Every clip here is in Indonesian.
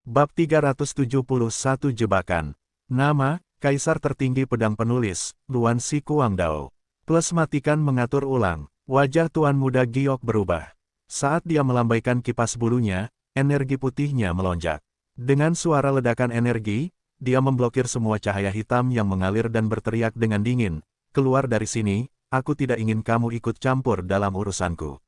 Bab 371 Jebakan. Nama, Kaisar Tertinggi Pedang Penulis, Luan Si Kuangdao. Plus matikan mengatur ulang. Wajah Tuan Muda Giok berubah. Saat dia melambaikan kipas bulunya, energi putihnya melonjak. Dengan suara ledakan energi, dia memblokir semua cahaya hitam yang mengalir dan berteriak dengan dingin, "Keluar dari sini, aku tidak ingin kamu ikut campur dalam urusanku."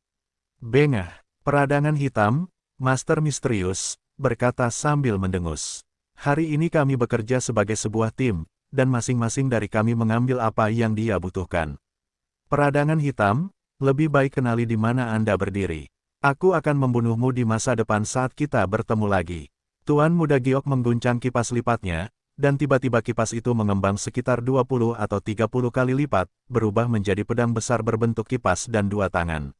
Bengah, peradangan hitam, Master Misterius, berkata sambil mendengus. "Hari ini kami bekerja sebagai sebuah tim, dan masing-masing dari kami mengambil apa yang dia butuhkan. Peradangan hitam, lebih baik kenali di mana Anda berdiri. Aku akan membunuhmu di masa depan saat kita bertemu lagi." Tuan Muda Giok mengguncang kipas lipatnya, dan tiba-tiba kipas itu mengembang sekitar 20 atau 30 kali lipat, berubah menjadi pedang besar berbentuk kipas dan dua tangan.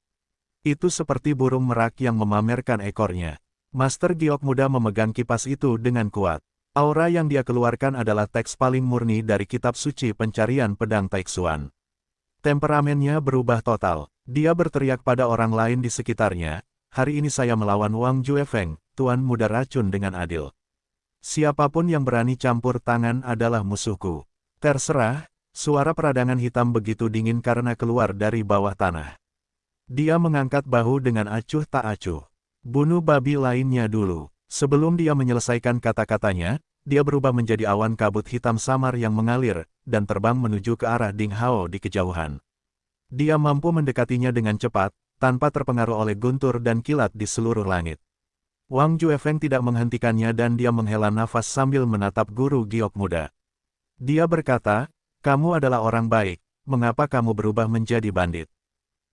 Itu seperti burung merak yang memamerkan ekornya. Master Giok Muda memegang kipas itu dengan kuat. Aura yang dia keluarkan adalah teks paling murni dari kitab suci pencarian pedang Taixuan. Temperamennya berubah total. Dia berteriak pada orang lain di sekitarnya, "Hari ini saya melawan Wang Juefeng, Tuan Muda Racun dengan adil. Siapapun yang berani campur tangan adalah musuhku." Terserah, suara peradangan hitam begitu dingin karena keluar dari bawah tanah. Dia mengangkat bahu dengan acuh tak acuh. "Bunuh babi lainnya dulu." Sebelum dia menyelesaikan kata-katanya, dia berubah menjadi awan kabut hitam samar yang mengalir, dan terbang menuju ke arah Ding Hao di kejauhan. Dia mampu mendekatinya dengan cepat, tanpa terpengaruh oleh guntur dan kilat di seluruh langit. Wang Juefeng tidak menghentikannya dan dia menghela nafas sambil menatap guru Giok Muda. Dia berkata, "Kamu adalah orang baik, mengapa kamu berubah menjadi bandit?"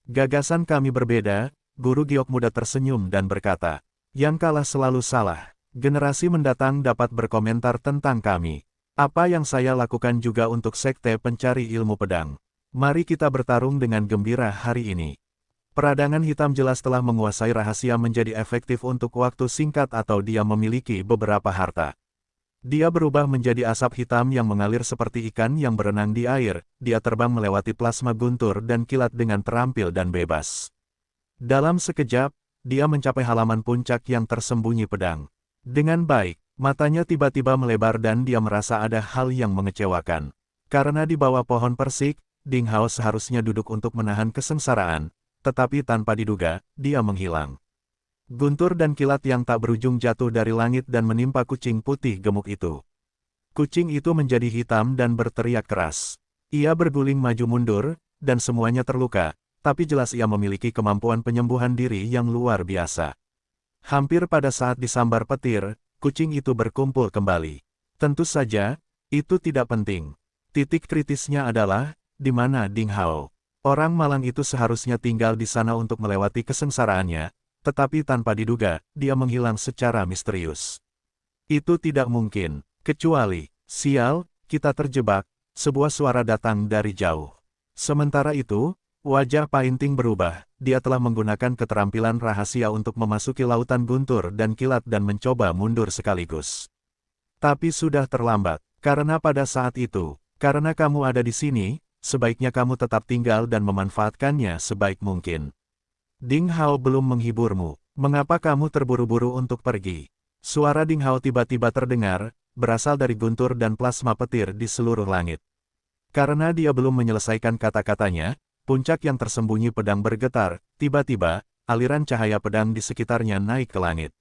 "Gagasan kami berbeda," guru Giok Muda tersenyum dan berkata. "Yang kalah selalu salah. Generasi mendatang dapat berkomentar tentang kami. Apa yang saya lakukan juga untuk Sekte Pencari Ilmu Pedang. Mari kita bertarung dengan gembira hari ini." Peradangan hitam jelas telah menguasai rahasia menjadi efektif untuk waktu singkat atau dia memiliki beberapa harta. Dia berubah menjadi asap hitam yang mengalir seperti ikan yang berenang di air, dia terbang melewati plasma guntur dan kilat dengan terampil dan bebas. Dalam sekejap, dia mencapai halaman puncak yang tersembunyi pedang. Dengan baik, matanya tiba-tiba melebar dan dia merasa ada hal yang mengecewakan. Karena di bawah pohon persik, Ding Hao seharusnya duduk untuk menahan kesengsaraan, tetapi tanpa diduga, dia menghilang. Guntur dan kilat yang tak berujung jatuh dari langit dan menimpa kucing putih gemuk itu. Kucing itu menjadi hitam dan berteriak keras. Ia berguling maju mundur, dan semuanya terluka, tapi jelas ia memiliki kemampuan penyembuhan diri yang luar biasa. Hampir pada saat disambar petir, kucing itu berkumpul kembali. Tentu saja, itu tidak penting. Titik kritisnya adalah, di mana Ding Hao? Orang malang itu seharusnya tinggal di sana untuk melewati kesengsaraannya, tetapi tanpa diduga, dia menghilang secara misterius. Itu tidak mungkin, kecuali, "Sial, kita terjebak," sebuah suara datang dari jauh. Sementara itu, wajah Painting berubah, dia telah menggunakan keterampilan rahasia untuk memasuki lautan guntur dan kilat dan mencoba mundur sekaligus. Tapi sudah terlambat, karena pada saat itu, karena kamu ada di sini, sebaiknya kamu tetap tinggal dan memanfaatkannya sebaik mungkin. Ding Hao belum menghiburmu, mengapa kamu terburu-buru untuk pergi? Suara Ding Hao tiba-tiba terdengar, berasal dari guntur dan plasma petir di seluruh langit. Karena dia belum menyelesaikan kata-katanya, puncak yang tersembunyi pedang bergetar, tiba-tiba, aliran cahaya pedang di sekitarnya naik ke langit.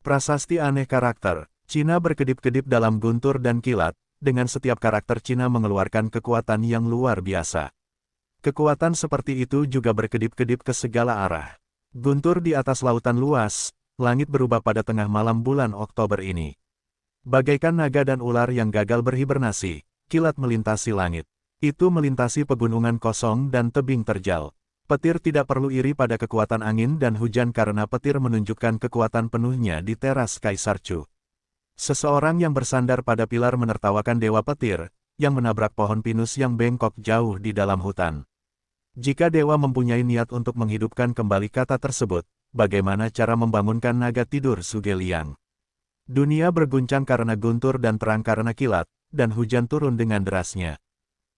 Prasasti aneh karakter, Cina berkedip-kedip dalam guntur dan kilat, dengan setiap karakter Cina mengeluarkan kekuatan yang luar biasa. Kekuatan seperti itu juga berkedip-kedip ke segala arah. Guntur di atas lautan luas, langit berubah pada tengah malam bulan Oktober ini. Bagaikan naga dan ular yang gagal berhibernasi, kilat melintasi langit. Itu melintasi pegunungan kosong dan tebing terjal. Petir tidak perlu iri pada kekuatan angin dan hujan karena petir menunjukkan kekuatan penuhnya di teras Kaisar Chu. Seseorang yang bersandar pada pilar menertawakan Dewa Petir, yang menabrak pohon pinus yang bengkok jauh di dalam hutan. Jika dewa mempunyai niat untuk menghidupkan kembali kata tersebut, bagaimana cara membangunkan naga tidur Sugeliang? Dunia berguncang karena guntur dan terang karena kilat, dan hujan turun dengan derasnya.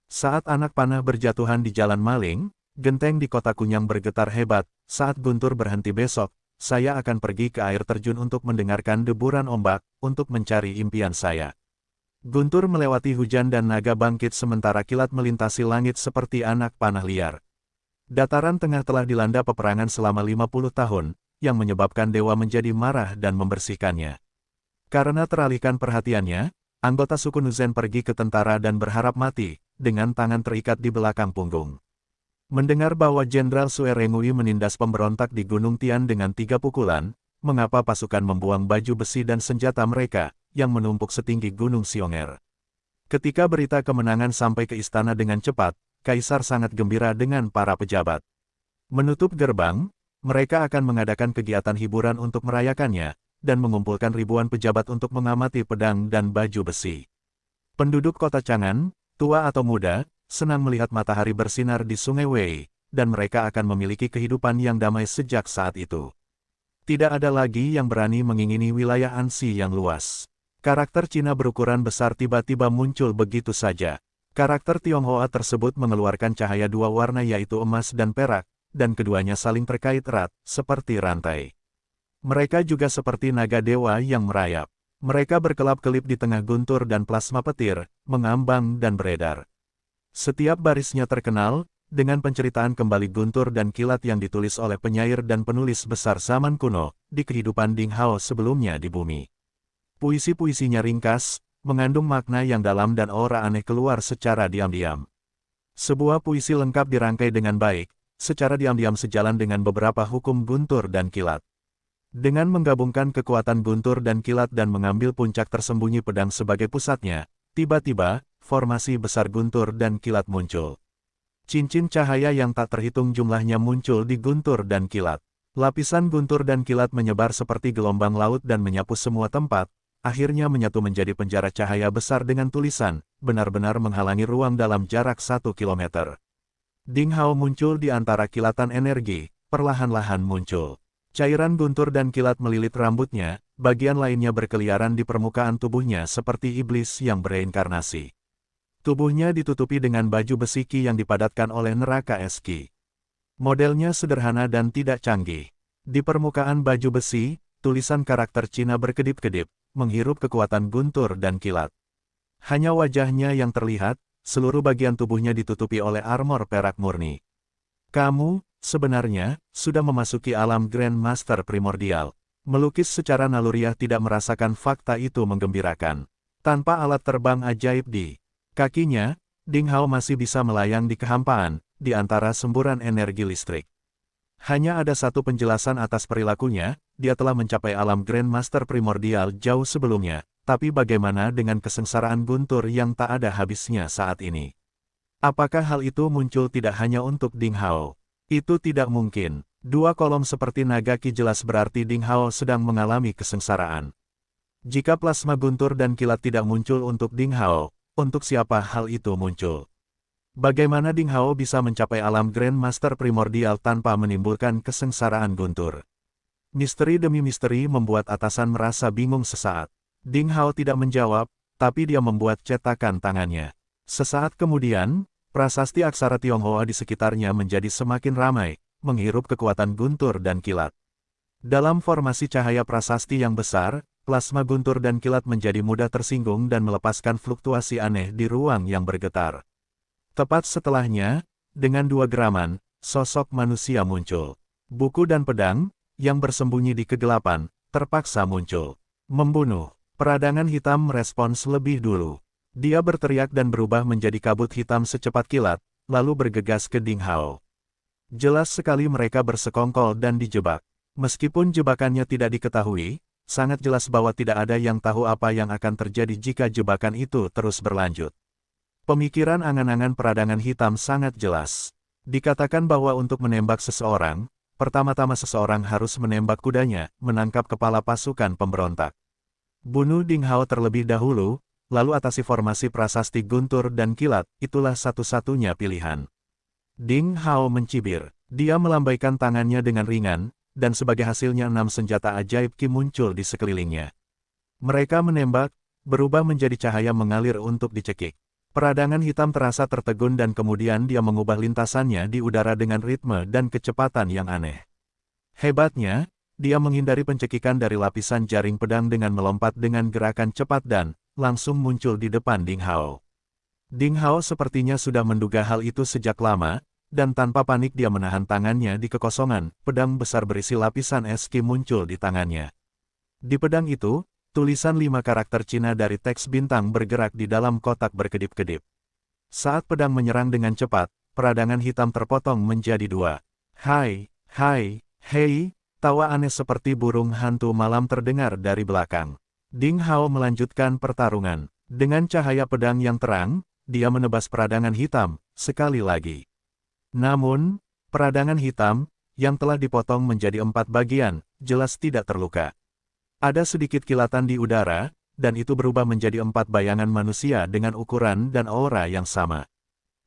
Saat anak panah berjatuhan di Jalan Maling, genteng di kota Kunyang bergetar hebat. Saat guntur berhenti besok, saya akan pergi ke air terjun untuk mendengarkan deburan ombak, untuk mencari impian saya. Guntur melewati hujan dan naga bangkit sementara kilat melintasi langit seperti anak panah liar. Dataran tengah telah dilanda peperangan selama 50 tahun, yang menyebabkan dewa menjadi marah dan membersihkannya. Karena teralihkan perhatiannya, anggota suku Nuzen pergi ke tentara dan berharap mati, dengan tangan terikat di belakang punggung. Mendengar bahwa Jenderal Sue Rengui menindas pemberontak di Gunung Tian dengan 3 pukulan, mengapa pasukan membuang baju besi dan senjata mereka, yang menumpuk setinggi Gunung Sionger. Ketika berita kemenangan sampai ke istana dengan cepat, Kaisar sangat gembira dengan para pejabat. Menutup gerbang, mereka akan mengadakan kegiatan hiburan untuk merayakannya, dan mengumpulkan ribuan pejabat untuk mengamati pedang dan baju besi. Penduduk kota Chang'an, tua atau muda, senang melihat matahari bersinar di Sungai Wei, dan mereka akan memiliki kehidupan yang damai sejak saat itu. Tidak ada lagi yang berani mengingini wilayah Anxi yang luas. Karakter Cina berukuran besar tiba-tiba muncul begitu saja. Karakter Tionghoa tersebut mengeluarkan cahaya 2 warna yaitu emas dan perak, dan keduanya saling terkait erat, seperti rantai. Mereka juga seperti naga dewa yang merayap. Mereka berkelap-kelip di tengah guntur dan plasma petir, mengambang dan beredar. Setiap barisnya terkenal, dengan penceritaan kembali guntur dan kilat yang ditulis oleh penyair dan penulis besar zaman kuno, di kehidupan Ding Hao sebelumnya di bumi. Puisi-puisinya ringkas, mengandung makna yang dalam dan aura aneh keluar secara diam-diam. Sebuah puisi lengkap dirangkai dengan baik, secara diam-diam sejalan dengan beberapa hukum guntur dan kilat. Dengan menggabungkan kekuatan guntur dan kilat dan mengambil puncak tersembunyi pedang sebagai pusatnya, tiba-tiba, formasi besar guntur dan kilat muncul. Cincin cahaya yang tak terhitung jumlahnya muncul di guntur dan kilat. Lapisan guntur dan kilat menyebar seperti gelombang laut dan menyapu semua tempat, akhirnya menyatu menjadi penjara cahaya besar dengan tulisan, benar-benar menghalangi ruang dalam jarak 1 kilometer. Ding Hao muncul di antara kilatan energi, perlahan-lahan muncul. Cairan guntur dan kilat melilit rambutnya, bagian lainnya berkeliaran di permukaan tubuhnya seperti iblis yang bereinkarnasi. Tubuhnya ditutupi dengan baju besi Qi yang dipadatkan oleh neraka es Qi. Modelnya sederhana dan tidak canggih. Di permukaan baju besi, tulisan karakter Cina berkedip-kedip, menghirup kekuatan guntur dan kilat. Hanya wajahnya yang terlihat, seluruh bagian tubuhnya ditutupi oleh armor perak murni. Kamu, sebenarnya, sudah memasuki alam Grand Master Primordial. Melukis secara naluriah tidak merasakan fakta itu menggembirakan. Tanpa alat terbang ajaib di kakinya, Ding Hao masih bisa melayang di kehampaan, di antara semburan energi listrik. Hanya ada satu penjelasan atas perilakunya, dia telah mencapai alam Grand Master Primordial jauh sebelumnya, tapi bagaimana dengan kesengsaraan guntur yang tak ada habisnya saat ini? Apakah hal itu muncul tidak hanya untuk Ding Hao? Itu tidak mungkin. 2 kolom seperti naga Qi jelas berarti Ding Hao sedang mengalami kesengsaraan. Jika plasma guntur dan kilat tidak muncul untuk Ding Hao, untuk siapa hal itu muncul? Bagaimana Ding Hao bisa mencapai alam Grand Master Primordial tanpa menimbulkan kesengsaraan guntur? Misteri demi misteri membuat atasan merasa bingung sesaat. Ding Hao tidak menjawab, tapi dia membuat cetakan tangannya. Sesaat kemudian, prasasti aksara Tionghoa di sekitarnya menjadi semakin ramai, menghirup kekuatan guntur dan kilat. Dalam formasi cahaya prasasti yang besar, plasma guntur dan kilat menjadi mudah tersinggung dan melepaskan fluktuasi aneh di ruang yang bergetar. Tepat setelahnya, dengan 2 geraman, sosok manusia muncul. Buku dan pedang, yang bersembunyi di kegelapan, terpaksa muncul. Membunuh. Peradangan hitam merespons lebih dulu. Dia berteriak dan berubah menjadi kabut hitam secepat kilat, lalu bergegas ke Ding Hao. Jelas sekali mereka bersekongkol dan dijebak. Meskipun jebakannya tidak diketahui, sangat jelas bahwa tidak ada yang tahu apa yang akan terjadi jika jebakan itu terus berlanjut. Pemikiran angan-angan peradangan hitam sangat jelas. Dikatakan bahwa untuk menembak seseorang, pertama-tama seseorang harus menembak kudanya, menangkap kepala pasukan pemberontak. Bunuh Ding Hao terlebih dahulu, lalu atasi formasi prasasti guntur dan kilat, itulah satu-satunya pilihan. Ding Hao mencibir. Dia melambaikan tangannya dengan ringan, dan sebagai hasilnya 6 senjata ajaib Qi muncul di sekelilingnya. Mereka menembak, berubah menjadi cahaya mengalir untuk dicekik. Peradangan hitam terasa tertegun dan kemudian dia mengubah lintasannya di udara dengan ritme dan kecepatan yang aneh. Hebatnya, dia menghindari pencekikan dari lapisan jaring pedang dengan melompat dengan gerakan cepat dan langsung muncul di depan Ding Hao. Ding Hao sepertinya sudah menduga hal itu sejak lama, dan tanpa panik dia menahan tangannya di kekosongan, pedang besar berisi lapisan es ki muncul di tangannya. Di pedang itu, tulisan 5 karakter Cina dari teks bintang bergerak di dalam kotak berkedip-kedip. Saat pedang menyerang dengan cepat, peradangan hitam terpotong menjadi 2. Hai, hei, tawa aneh seperti burung hantu malam terdengar dari belakang. Ding Hao melanjutkan pertarungan. Dengan cahaya pedang yang terang, dia menebas peradangan hitam, sekali lagi. Namun, peradangan hitam, yang telah dipotong menjadi 4 bagian, jelas tidak terluka. Ada sedikit kilatan di udara, dan itu berubah menjadi 4 bayangan manusia dengan ukuran dan aura yang sama.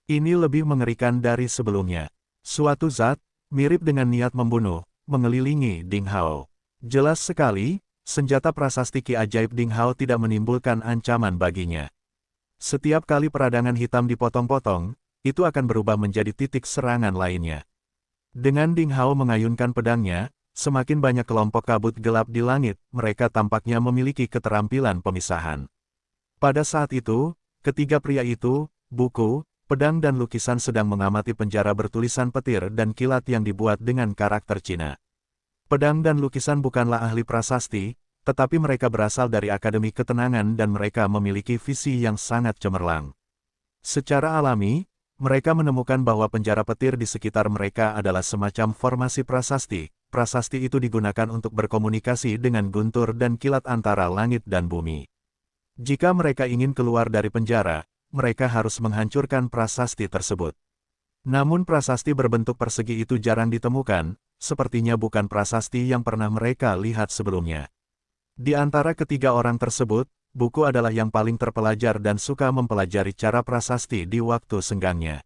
Ini lebih mengerikan dari sebelumnya. Suatu zat, mirip dengan niat membunuh, mengelilingi Ding Hao. Jelas sekali, senjata prasasti ki ajaib Ding Hao tidak menimbulkan ancaman baginya. Setiap kali peradangan hitam dipotong-potong, itu akan berubah menjadi titik serangan lainnya. Dengan Ding Hao mengayunkan pedangnya, semakin banyak kelompok kabut gelap di langit, mereka tampaknya memiliki keterampilan pemisahan. Pada saat itu, ketiga pria itu, buku, pedang dan lukisan sedang mengamati penjara bertulisan petir dan kilat yang dibuat dengan karakter Cina. Pedang dan lukisan bukanlah ahli prasasti, tetapi mereka berasal dari Akademi Ketenangan dan mereka memiliki visi yang sangat cemerlang. Secara alami, mereka menemukan bahwa penjara petir di sekitar mereka adalah semacam formasi prasasti. Prasasti itu digunakan untuk berkomunikasi dengan guntur dan kilat antara langit dan bumi. Jika mereka ingin keluar dari penjara, mereka harus menghancurkan prasasti tersebut. Namun prasasti berbentuk persegi itu jarang ditemukan, sepertinya bukan prasasti yang pernah mereka lihat sebelumnya. Di antara ketiga orang tersebut, buku adalah yang paling terpelajar dan suka mempelajari cara prasasti di waktu senggangnya.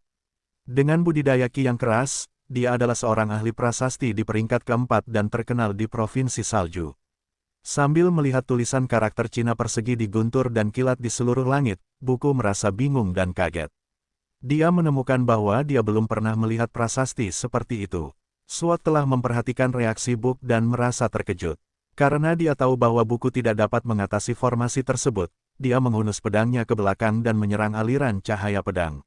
Dengan budidaya ki yang keras, dia adalah seorang ahli prasasti di peringkat keempat dan terkenal di Provinsi Salju. Sambil melihat tulisan karakter Cina persegi di guntur dan kilat di seluruh langit, buku merasa bingung dan kaget. Dia menemukan bahwa dia belum pernah melihat prasasti seperti itu. Suat telah memperhatikan reaksi Buk dan merasa terkejut. Karena dia tahu bahwa buku tidak dapat mengatasi formasi tersebut, dia menghunus pedangnya ke belakang dan menyerang aliran cahaya pedang.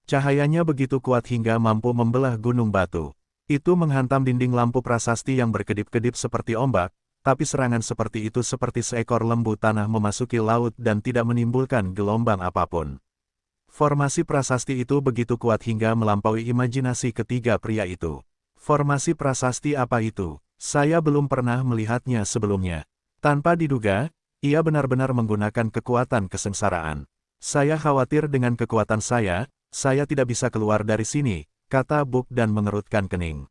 Cahayanya begitu kuat hingga mampu membelah gunung batu. Itu menghantam dinding lampu prasasti yang berkedip-kedip seperti ombak, tapi serangan seperti itu seperti seekor lembu tanah memasuki laut dan tidak menimbulkan gelombang apapun. Formasi prasasti itu begitu kuat hingga melampaui imajinasi ketiga pria itu. Formasi prasasti apa itu? Saya belum pernah melihatnya sebelumnya. Tanpa diduga, ia benar-benar menggunakan kekuatan kesengsaraan. Saya khawatir dengan kekuatan saya tidak bisa keluar dari sini, kata Buk dan mengerutkan kening.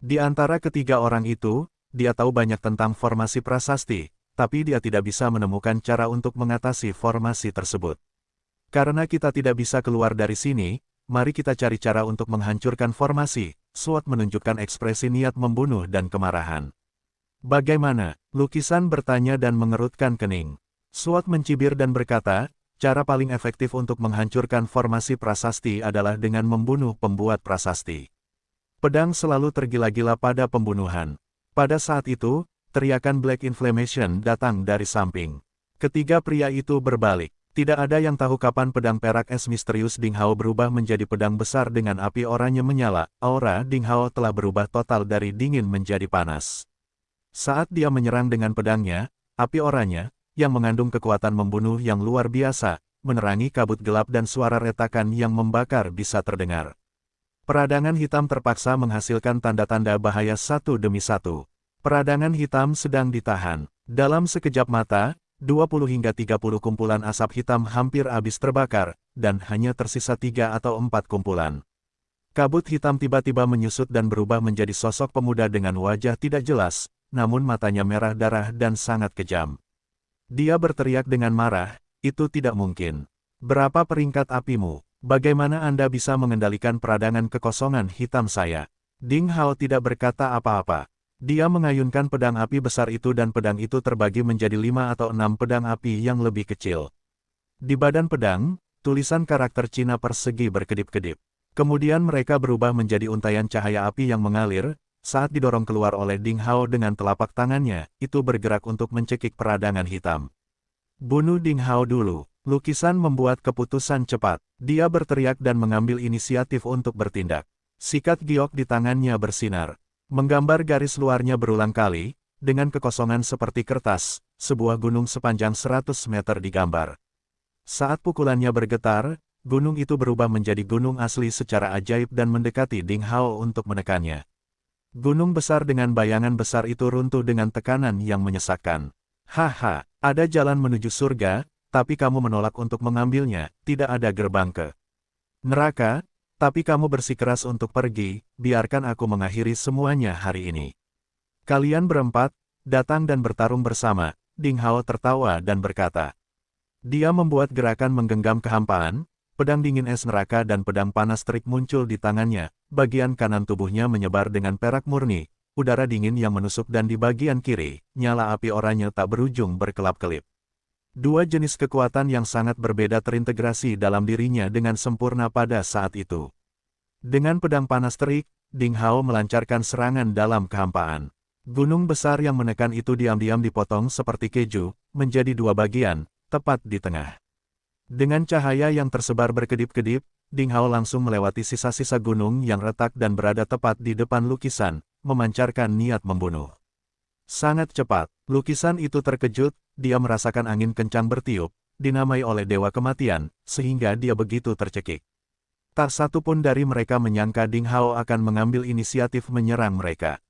Di antara ketiga orang itu, dia tahu banyak tentang formasi prasasti, tapi dia tidak bisa menemukan cara untuk mengatasi formasi tersebut. Karena kita tidak bisa keluar dari sini, mari kita cari cara untuk menghancurkan formasi. Suat menunjukkan ekspresi niat membunuh dan kemarahan. Bagaimana? Lukisan bertanya dan mengerutkan kening. Suat mencibir dan berkata, cara paling efektif untuk menghancurkan formasi prasasti adalah dengan membunuh pembuat prasasti. Pedang selalu tergila-gila pada pembunuhan. Pada saat itu, teriakan Black Inflammation datang dari samping. Ketiga pria itu berbalik. Tidak ada yang tahu kapan pedang perak es misterius Ding Hao berubah menjadi pedang besar dengan api oranye menyala. Aura Ding Hao telah berubah total dari dingin menjadi panas. Saat dia menyerang dengan pedangnya, api oranye, yang mengandung kekuatan membunuh yang luar biasa, menerangi kabut gelap dan suara retakan yang membakar bisa terdengar. Peradangan hitam terpaksa menghasilkan tanda-tanda bahaya satu demi satu. Peradangan hitam sedang ditahan. Dalam sekejap mata, 20 hingga 30 kumpulan asap hitam hampir habis terbakar, dan hanya tersisa 3 atau 4 kumpulan. Kabut hitam tiba-tiba menyusut dan berubah menjadi sosok pemuda dengan wajah tidak jelas, namun matanya merah darah dan sangat kejam. Dia berteriak dengan marah, itu tidak mungkin. Berapa peringkat apimu? Bagaimana Anda bisa mengendalikan peradangan kekosongan hitam saya? Ding Hao tidak berkata apa-apa. Dia mengayunkan pedang api besar itu dan pedang itu terbagi menjadi 5 atau 6 pedang api yang lebih kecil. Di badan pedang, tulisan karakter Cina persegi berkedip-kedip. Kemudian mereka berubah menjadi untaian cahaya api yang mengalir, saat didorong keluar oleh Ding Hao dengan telapak tangannya, itu bergerak untuk mencekik peradangan hitam. Bunuh Ding Hao dulu. Lukisan membuat keputusan cepat. Dia berteriak dan mengambil inisiatif untuk bertindak. Sikat giok di tangannya bersinar. Menggambar garis luarnya berulang kali, dengan kekosongan seperti kertas, sebuah gunung sepanjang 100 meter digambar. Saat pukulannya bergetar, gunung itu berubah menjadi gunung asli secara ajaib dan mendekati Ding Hao untuk menekannya. Gunung besar dengan bayangan besar itu runtuh dengan tekanan yang menyesakkan. Haha, ada jalan menuju surga, tapi kamu menolak untuk mengambilnya, tidak ada gerbang ke neraka, tapi kamu bersikeras untuk pergi, biarkan aku mengakhiri semuanya hari ini. Kalian berempat, datang dan bertarung bersama, Ding Hao tertawa dan berkata. Dia membuat gerakan menggenggam kehampaan, pedang dingin es neraka dan pedang panas terik muncul di tangannya, bagian kanan tubuhnya menyebar dengan perak murni, udara dingin yang menusuk dan di bagian kiri, nyala api oranye tak berujung berkelap-kelip. Dua jenis kekuatan yang sangat berbeda terintegrasi dalam dirinya dengan sempurna pada saat itu. Dengan pedang panas terik, Ding Hao melancarkan serangan dalam kehampaan. Gunung besar yang menekan itu diam-diam dipotong seperti keju, menjadi dua bagian, tepat di tengah. Dengan cahaya yang tersebar berkedip-kedip, Ding Hao langsung melewati sisa-sisa gunung yang retak dan berada tepat di depan lukisan, memancarkan niat membunuh. Sangat cepat, lukisan itu terkejut, dia merasakan angin kencang bertiup, dinamai oleh Dewa Kematian, sehingga dia begitu tercekik. Tak satu pun dari mereka menyangka Ding Hao akan mengambil inisiatif menyerang mereka.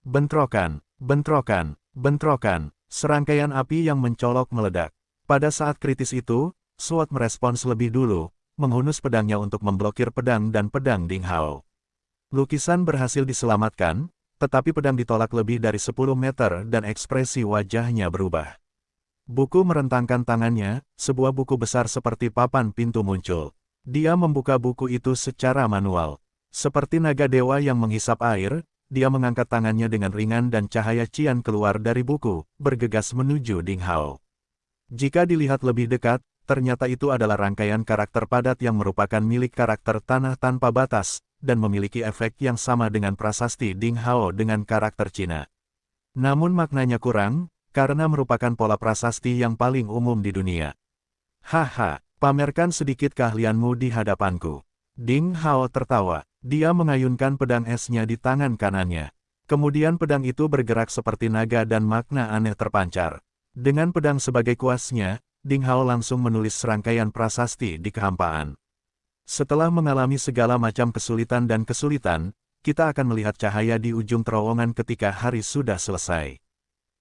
Bentrokan, bentrokan, bentrokan, serangkaian api yang mencolok meledak. Pada saat kritis itu, SWAT merespons lebih dulu, menghunus pedangnya untuk memblokir pedang dan pedang Ding Hao. Lukisan berhasil diselamatkan, tetapi pedang ditolak lebih dari 10 meter dan ekspresi wajahnya berubah. Buku merentangkan tangannya, sebuah buku besar seperti papan pintu muncul. Dia membuka buku itu secara manual. Seperti naga dewa yang menghisap air, dia mengangkat tangannya dengan ringan dan cahaya cian keluar dari buku, bergegas menuju Ding Hao. Jika dilihat lebih dekat, ternyata itu adalah rangkaian karakter padat yang merupakan milik karakter Tanah Tanpa Batas, dan memiliki efek yang sama dengan prasasti Ding Hao dengan karakter Cina. Namun maknanya kurang, karena merupakan pola prasasti yang paling umum di dunia. Haha, pamerkan sedikit keahlianmu di hadapanku. Ding Hao tertawa. Dia mengayunkan pedang esnya di tangan kanannya. Kemudian pedang itu bergerak seperti naga dan makna aneh terpancar. Dengan pedang sebagai kuasnya, Ding Hao langsung menulis serangkaian prasasti di kehampaan. Setelah mengalami segala macam kesulitan dan kesulitan, kita akan melihat cahaya di ujung terowongan ketika hari sudah selesai.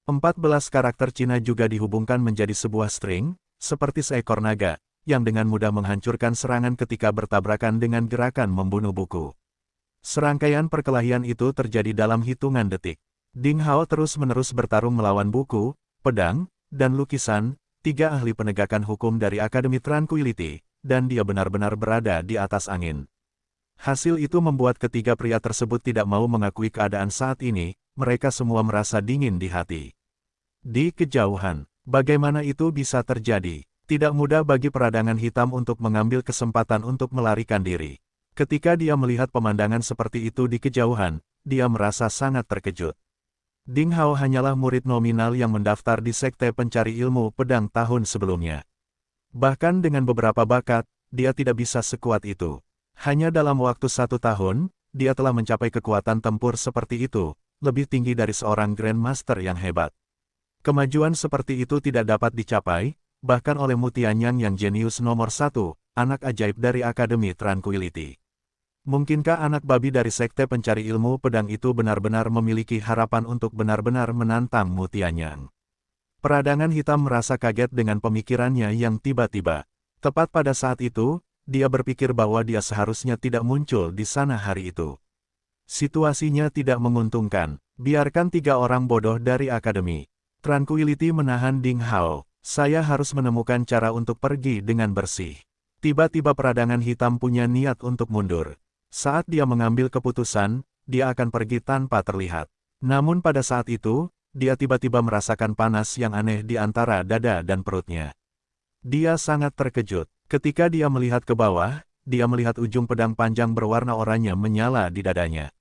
14 karakter Cina juga dihubungkan menjadi sebuah string, seperti seekor naga, yang dengan mudah menghancurkan serangan ketika bertabrakan dengan gerakan membunuh buku. Serangkaian perkelahian itu terjadi dalam hitungan detik. Ding Hao terus-menerus bertarung melawan buku, pedang, dan lukisan, tiga ahli penegakan hukum dari Akademi Tranquility, dan dia benar-benar berada di atas angin. Hasil itu membuat ketiga pria tersebut tidak mau mengakui keadaan saat ini, mereka semua merasa dingin di hati. Di kejauhan, bagaimana itu bisa terjadi? Tidak mudah bagi peradangan hitam untuk mengambil kesempatan untuk melarikan diri. Ketika dia melihat pemandangan seperti itu di kejauhan, dia merasa sangat terkejut. Ding Hao hanyalah murid nominal yang mendaftar di Sekte Pencari Ilmu Pedang tahun sebelumnya. Bahkan dengan beberapa bakat, dia tidak bisa sekuat itu. Hanya dalam waktu 1 tahun, dia telah mencapai kekuatan tempur seperti itu, lebih tinggi dari seorang Grandmaster yang hebat. Kemajuan seperti itu tidak dapat dicapai, bahkan oleh Mu Tianyang yang jenius nomor 1, anak ajaib dari Akademi Tranquility. Mungkinkah anak babi dari Sekte Pencari Ilmu Pedang itu benar-benar memiliki harapan untuk benar-benar menantang Mu Tianyang? Peradangan hitam merasa kaget dengan pemikirannya yang tiba-tiba. Tepat pada saat itu, dia berpikir bahwa dia seharusnya tidak muncul di sana hari itu. Situasinya tidak menguntungkan, biarkan 3 orang bodoh dari Akademi Tranquility menahan Ding Hao. Saya harus menemukan cara untuk pergi dengan bersih. Tiba-tiba peradangan hitam punya niat untuk mundur. Saat dia mengambil keputusan, dia akan pergi tanpa terlihat. Namun pada saat itu, dia tiba-tiba merasakan panas yang aneh di antara dada dan perutnya. Dia sangat terkejut. Ketika dia melihat ke bawah, dia melihat ujung pedang panjang berwarna oranye menyala di dadanya.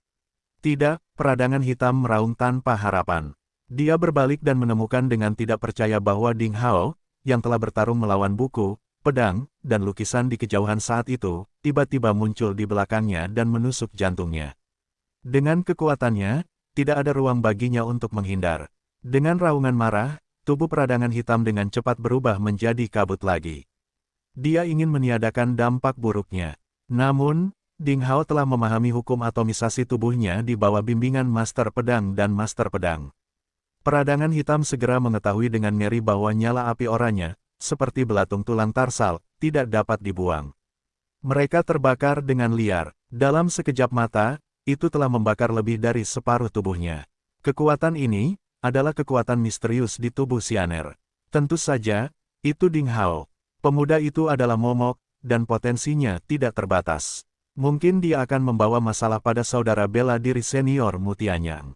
Tidak, peradangan hitam meraung tanpa harapan. Dia berbalik dan menemukan dengan tidak percaya bahwa Ding Hao, yang telah bertarung melawan buku, pedang, dan lukisan di kejauhan saat itu, tiba-tiba muncul di belakangnya dan menusuk jantungnya. Dengan kekuatannya, tidak ada ruang baginya untuk menghindar. Dengan raungan marah, tubuh peradangan hitam dengan cepat berubah menjadi kabut lagi. Dia ingin meniadakan dampak buruknya. Namun, Ding Hao telah memahami hukum atomisasi tubuhnya di bawah bimbingan Master Pedang dan Master Pedang. Peradangan hitam segera mengetahui dengan ngeri bahwa nyala api oranye, seperti belatung tulang tarsal, tidak dapat dibuang. Mereka terbakar dengan liar. Dalam sekejap mata, itu telah membakar lebih dari separuh tubuhnya. Kekuatan ini adalah kekuatan misterius di tubuh Xianer. Tentu saja, itu Ding Hao. Pemuda itu adalah momok, dan potensinya tidak terbatas. Mungkin dia akan membawa masalah pada saudara bela diri senior Mutianyang.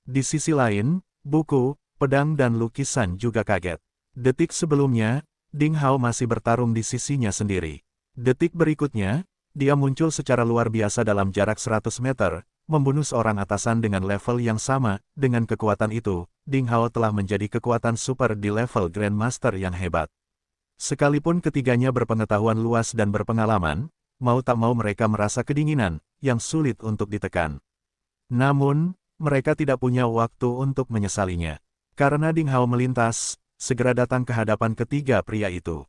Di sisi lain, buku, pedang dan lukisan juga kaget. Detik sebelumnya, Ding Hao masih bertarung di sisinya sendiri. Detik berikutnya, dia muncul secara luar biasa dalam jarak 100 meter, membunuh seorang atasan dengan level yang sama. Dengan kekuatan itu, Ding Hao telah menjadi kekuatan super di level Grandmaster yang hebat. Sekalipun ketiganya berpengetahuan luas dan berpengalaman, mau tak mau mereka merasa kedinginan, yang sulit untuk ditekan. Namun, mereka tidak punya waktu untuk menyesalinya. Karena Ding Hao melintas, segera datang ke hadapan ketiga pria itu.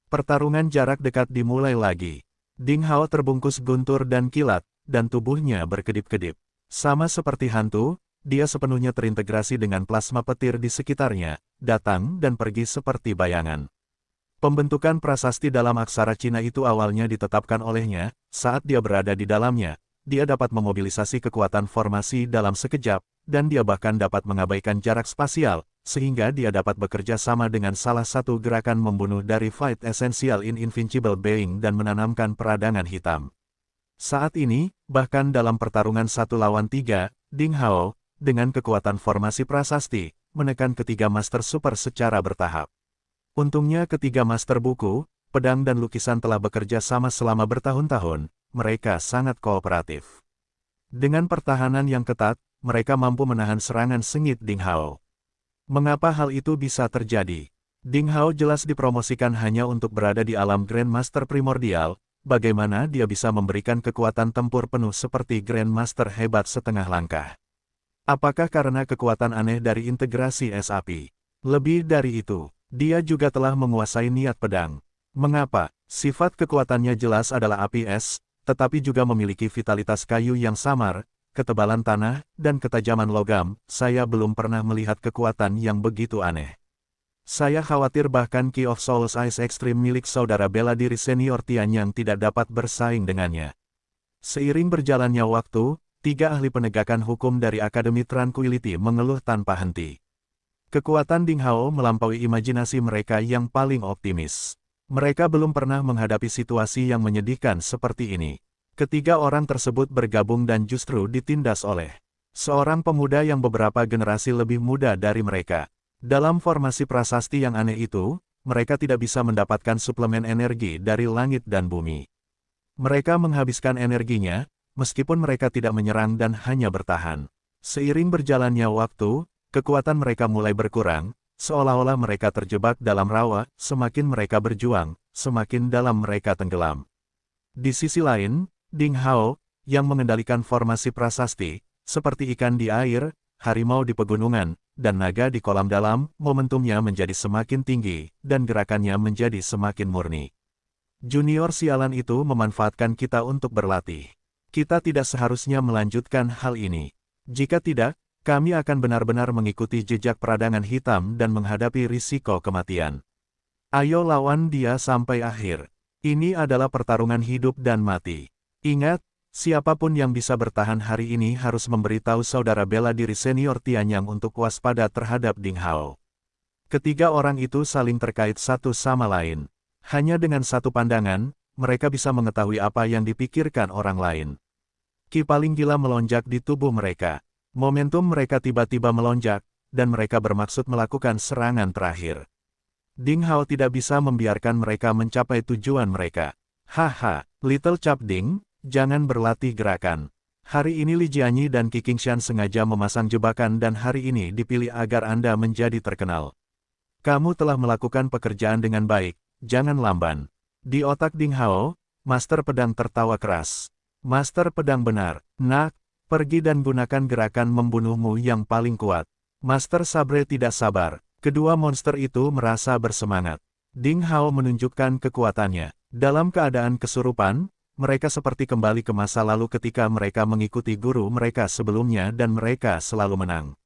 Pertarungan jarak dekat dimulai lagi. Ding Hao terbungkus guntur dan kilat, dan tubuhnya berkedip-kedip. Sama seperti hantu, dia sepenuhnya terintegrasi dengan plasma petir di sekitarnya, datang dan pergi seperti bayangan. Pembentukan prasasti dalam aksara Cina itu awalnya ditetapkan olehnya, saat dia berada di dalamnya. Dia dapat memobilisasi kekuatan formasi dalam sekejap, dan dia bahkan dapat mengabaikan jarak spasial, sehingga dia dapat bekerja sama dengan salah satu gerakan membunuh dari Fight Essential in Invincible Being dan menanamkan peradangan hitam. Saat ini, bahkan dalam pertarungan 1 lawan 3, Ding Hao, dengan kekuatan formasi prasasti, menekan ketiga Master Super secara bertahap. Untungnya ketiga Master buku, pedang dan lukisan telah bekerja sama selama bertahun-tahun. Mereka sangat kooperatif. Dengan pertahanan yang ketat, mereka mampu menahan serangan sengit Ding Hao. Mengapa hal itu bisa terjadi? Ding Hao jelas dipromosikan hanya untuk berada di alam Grandmaster primordial. Bagaimana dia bisa memberikan kekuatan tempur penuh seperti Grandmaster hebat setengah langkah? Apakah karena kekuatan aneh dari integrasi es api? Lebih dari itu, dia juga telah menguasai niat pedang. Mengapa? Sifat kekuatannya jelas adalah api es, tetapi juga memiliki vitalitas kayu yang samar, ketebalan tanah, dan ketajaman logam. Saya belum pernah melihat kekuatan yang begitu aneh. Saya khawatir bahkan Key of Souls Ice Extreme milik saudara bela diri senior Tianyang tidak dapat bersaing dengannya. Seiring berjalannya waktu, 3 ahli penegakan hukum dari Akademi Tranquility mengeluh tanpa henti. Kekuatan Ding Hao melampaui imajinasi mereka yang paling optimis. Mereka belum pernah menghadapi situasi yang menyedihkan seperti ini. Ketiga orang tersebut bergabung dan justru ditindas oleh seorang pemuda yang beberapa generasi lebih muda dari mereka. Dalam formasi prasasti yang aneh itu, mereka tidak bisa mendapatkan suplemen energi dari langit dan bumi. Mereka menghabiskan energinya, meskipun mereka tidak menyerang dan hanya bertahan. Seiring berjalannya waktu, kekuatan mereka mulai berkurang. Seolah-olah mereka terjebak dalam rawa, semakin mereka berjuang, semakin dalam mereka tenggelam. Di sisi lain, Ding Hao, yang mengendalikan formasi prasasti, seperti ikan di air, harimau di pegunungan, dan naga di kolam dalam, momentumnya menjadi semakin tinggi, dan gerakannya menjadi semakin murni. Junior sialan itu memanfaatkan kita untuk berlatih. Kita tidak seharusnya melanjutkan hal ini. Jika tidak, kami akan benar-benar mengikuti jejak peradangan hitam dan menghadapi risiko kematian. Ayo lawan dia sampai akhir. Ini adalah pertarungan hidup dan mati. Ingat, siapapun yang bisa bertahan hari ini harus memberitahu saudara bela diri senior Tianyang untuk waspada terhadap Ding Hao. Ketiga orang itu saling terkait satu sama lain. Hanya dengan satu pandangan, mereka bisa mengetahui apa yang dipikirkan orang lain. Ki paling gila melonjak di tubuh mereka. Momentum mereka tiba-tiba melonjak, dan mereka bermaksud melakukan serangan terakhir. Ding Hao tidak bisa membiarkan mereka mencapai tujuan mereka. Haha, Little Cap Ding, jangan berlatih gerakan. Hari ini Li Jianyi dan Qi Qingshan sengaja memasang jebakan dan hari ini dipilih agar Anda menjadi terkenal. Kamu telah melakukan pekerjaan dengan baik, jangan lamban. Di otak Ding Hao, Master Pedang tertawa keras. Master Pedang benar, nak, pergi dan gunakan gerakan membunuhmu yang paling kuat. Master Sabre tidak sabar, kedua monster itu merasa bersemangat. Ding Hao menunjukkan kekuatannya. Dalam keadaan kesurupan, mereka seperti kembali ke masa lalu ketika mereka mengikuti guru mereka sebelumnya dan mereka selalu menang.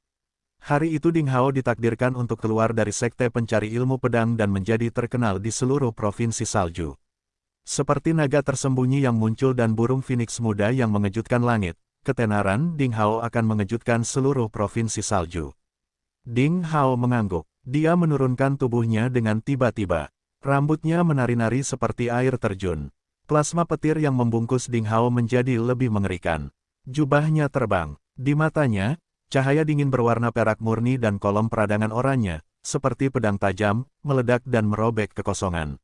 Hari itu Ding Hao ditakdirkan untuk keluar dari sekte pencari ilmu pedang dan menjadi terkenal di seluruh provinsi salju. Seperti naga tersembunyi yang muncul dan burung phoenix muda yang mengejutkan langit, ketenaran Ding Hao akan mengejutkan seluruh provinsi salju. Ding Hao mengangguk. Dia menurunkan tubuhnya dengan tiba-tiba. Rambutnya menari-nari seperti air terjun. Plasma petir yang membungkus Ding Hao menjadi lebih mengerikan. Jubahnya terbang. Di matanya, cahaya dingin berwarna perak murni dan kolom peradangan oranye, seperti pedang tajam, meledak dan merobek kekosongan.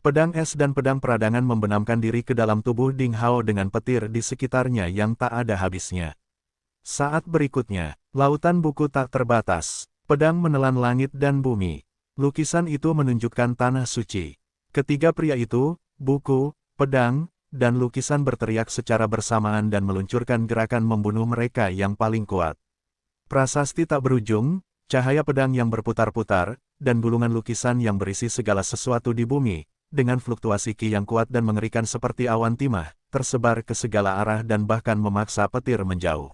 Pedang es dan pedang peradangan membenamkan diri ke dalam tubuh Ding Hao dengan petir di sekitarnya yang tak ada habisnya. Saat berikutnya, lautan buku tak terbatas. Pedang menelan langit dan bumi. Lukisan itu menunjukkan tanah suci. Ketiga pria itu, buku, pedang, dan lukisan berteriak secara bersamaan dan meluncurkan gerakan membunuh mereka yang paling kuat. Prasasti tak berujung, cahaya pedang yang berputar-putar, dan gulungan lukisan yang berisi segala sesuatu di bumi, dengan fluktuasi ki yang kuat dan mengerikan seperti awan timah, tersebar ke segala arah dan bahkan memaksa petir menjauh.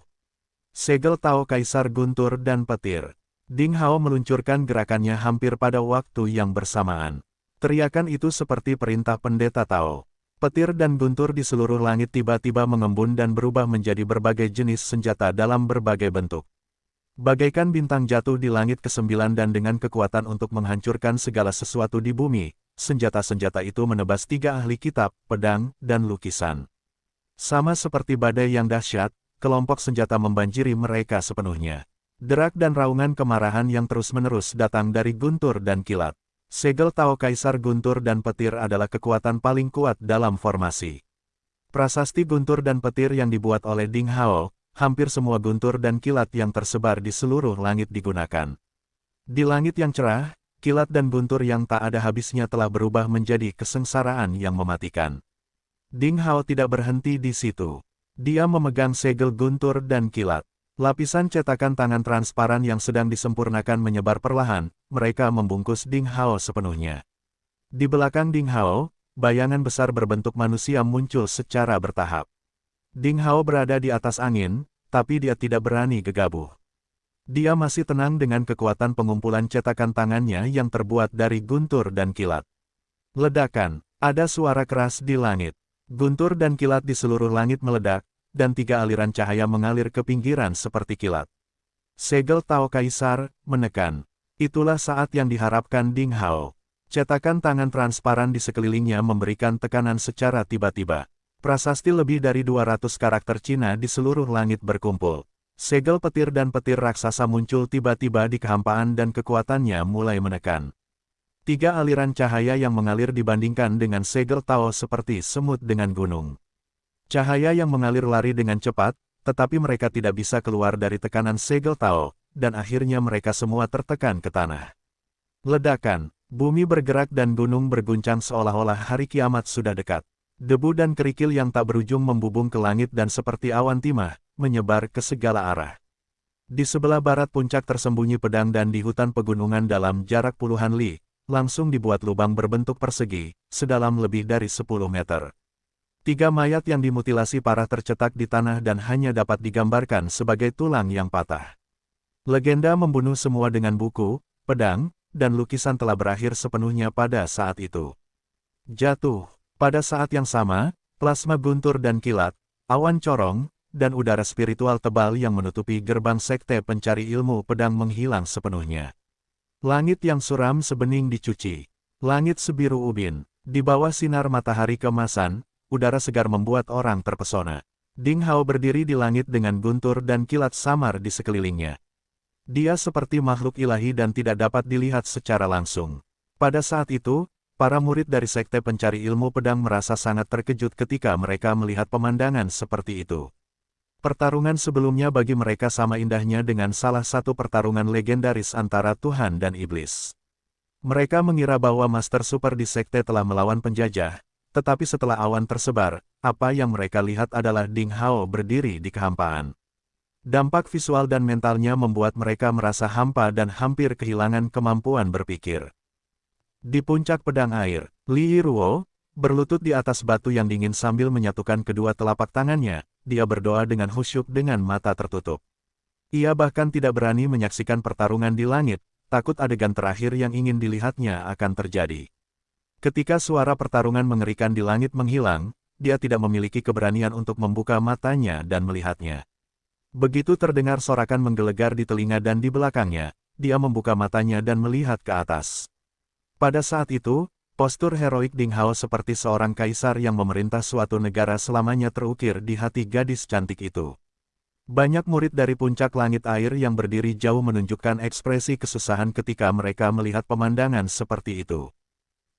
Segel Tao Kaisar Guntur dan Petir. Ding Hao meluncurkan gerakannya hampir pada waktu yang bersamaan. Teriakan itu seperti perintah pendeta Tao. Petir dan guntur di seluruh langit tiba-tiba mengembun dan berubah menjadi berbagai jenis senjata dalam berbagai bentuk. Bagaikan bintang jatuh di langit ke-9 dan dengan kekuatan untuk menghancurkan segala sesuatu di bumi, senjata-senjata itu menebas 3 ahli kitab, pedang, dan lukisan. Sama seperti badai yang dahsyat, kelompok senjata membanjiri mereka sepenuhnya. Derak dan raungan kemarahan yang terus-menerus datang dari guntur dan kilat. Segel Tao Kaisar Guntur dan Petir adalah kekuatan paling kuat dalam formasi. Prasasti guntur dan petir yang dibuat oleh Ding Hao, hampir semua guntur dan kilat yang tersebar di seluruh langit digunakan. Di langit yang cerah, kilat dan guntur yang tak ada habisnya telah berubah menjadi kesengsaraan yang mematikan. Ding Hao tidak berhenti di situ. Dia memegang segel guntur dan kilat. Lapisan cetakan tangan transparan yang sedang disempurnakan menyebar perlahan, mereka membungkus Ding Hao sepenuhnya. Di belakang Ding Hao, bayangan besar berbentuk manusia muncul secara bertahap. Ding Hao berada di atas angin, tapi dia tidak berani gegabah. Dia masih tenang dengan kekuatan pengumpulan cetakan tangannya yang terbuat dari guntur dan kilat. Ledakan, ada suara keras di langit. Guntur dan kilat di seluruh langit meledak, dan 3 aliran cahaya mengalir ke pinggiran seperti kilat. Segel Tao Kaisar menekan. Itulah saat yang diharapkan Ding Hao. Cetakan tangan transparan di sekelilingnya memberikan tekanan secara tiba-tiba. Prasasti lebih dari 200 karakter Cina di seluruh langit berkumpul. Segel petir dan petir raksasa muncul tiba-tiba di kehampaan dan kekuatannya mulai menekan. 3 aliran cahaya yang mengalir dibandingkan dengan segel Tao seperti semut dengan gunung. Cahaya yang mengalir lari dengan cepat, tetapi mereka tidak bisa keluar dari tekanan segel Tao, dan akhirnya mereka semua tertekan ke tanah. Ledakan, bumi bergerak dan gunung berguncang seolah-olah hari kiamat sudah dekat. Debu dan kerikil yang tak berujung membubung ke langit dan seperti awan timah, menyebar ke segala arah. Di sebelah barat puncak tersembunyi pedang dan di hutan pegunungan dalam jarak puluhan li, langsung dibuat lubang berbentuk persegi, sedalam lebih dari 10 meter. 3 mayat yang dimutilasi parah tercetak di tanah dan hanya dapat digambarkan sebagai tulang yang patah. Legenda membunuh semua dengan buku, pedang, dan lukisan telah berakhir sepenuhnya pada saat itu. Jatuh. Pada saat yang sama, plasma guntur dan kilat, awan corong, dan udara spiritual tebal yang menutupi gerbang sekte pencari ilmu pedang menghilang sepenuhnya. Langit yang suram sebening dicuci. Langit sebiru ubin. Di bawah sinar matahari keemasan, udara segar membuat orang terpesona. Ding Hao berdiri di langit dengan guntur dan kilat samar di sekelilingnya. Dia seperti makhluk ilahi dan tidak dapat dilihat secara langsung. Pada saat itu, para murid dari sekte pencari ilmu pedang merasa sangat terkejut ketika mereka melihat pemandangan seperti itu. Pertarungan sebelumnya bagi mereka sama indahnya dengan salah satu pertarungan legendaris antara Tuhan dan Iblis. Mereka mengira bahwa Master Super di Sekte telah melawan penjajah, tetapi setelah awan tersebar, apa yang mereka lihat adalah Ding Hao berdiri di kehampaan. Dampak visual dan mentalnya membuat mereka merasa hampa dan hampir kehilangan kemampuan berpikir. Di puncak pedang air, Li Yiruo berlutut di atas batu yang dingin sambil menyatukan kedua telapak tangannya, dia berdoa dengan khusyuk dengan mata tertutup. Ia bahkan tidak berani menyaksikan pertarungan di langit, takut adegan terakhir yang ingin dilihatnya akan terjadi. Ketika suara pertarungan mengerikan di langit menghilang, dia tidak memiliki keberanian untuk membuka matanya dan melihatnya. Begitu terdengar sorakan menggelegar di telinga dan di belakangnya, dia membuka matanya dan melihat ke atas. Pada saat itu, postur heroik Ding Hao seperti seorang kaisar yang memerintah suatu negara selamanya terukir di hati gadis cantik itu. Banyak murid dari puncak langit air yang berdiri jauh menunjukkan ekspresi kesusahan ketika mereka melihat pemandangan seperti itu.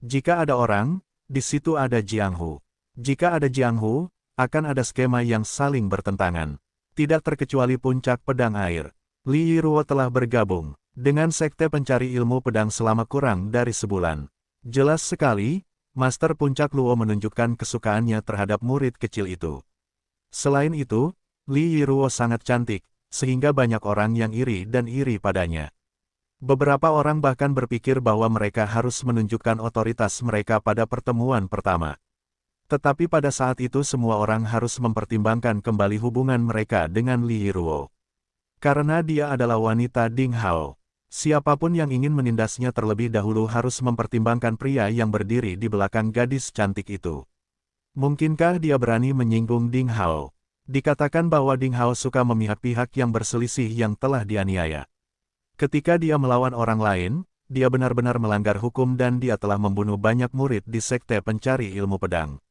Jika ada orang, di situ ada Jiang Hu. Jika ada Jiang Hu, akan ada skema yang saling bertentangan. Tidak terkecuali puncak pedang air. Li Yiruo telah bergabung dengan Sekte Pencari Ilmu Pedang selama kurang dari sebulan. Jelas sekali, Master Puncak Luo menunjukkan kesukaannya terhadap murid kecil itu. Selain itu, Li Yiruo sangat cantik, sehingga banyak orang yang iri dan iri padanya. Beberapa orang bahkan berpikir bahwa mereka harus menunjukkan otoritas mereka pada pertemuan pertama. Tetapi pada saat itu semua orang harus mempertimbangkan kembali hubungan mereka dengan Li Yiruo. Karena dia adalah wanita Ding Hao, siapapun yang ingin menindasnya terlebih dahulu harus mempertimbangkan pria yang berdiri di belakang gadis cantik itu. Mungkinkah dia berani menyinggung Ding Hao? Dikatakan bahwa Ding Hao suka memihak pihak yang berselisih yang telah dianiaya. Ketika dia melawan orang lain, dia benar-benar melanggar hukum dan dia telah membunuh banyak murid di Sekte Pencari Ilmu Pedang.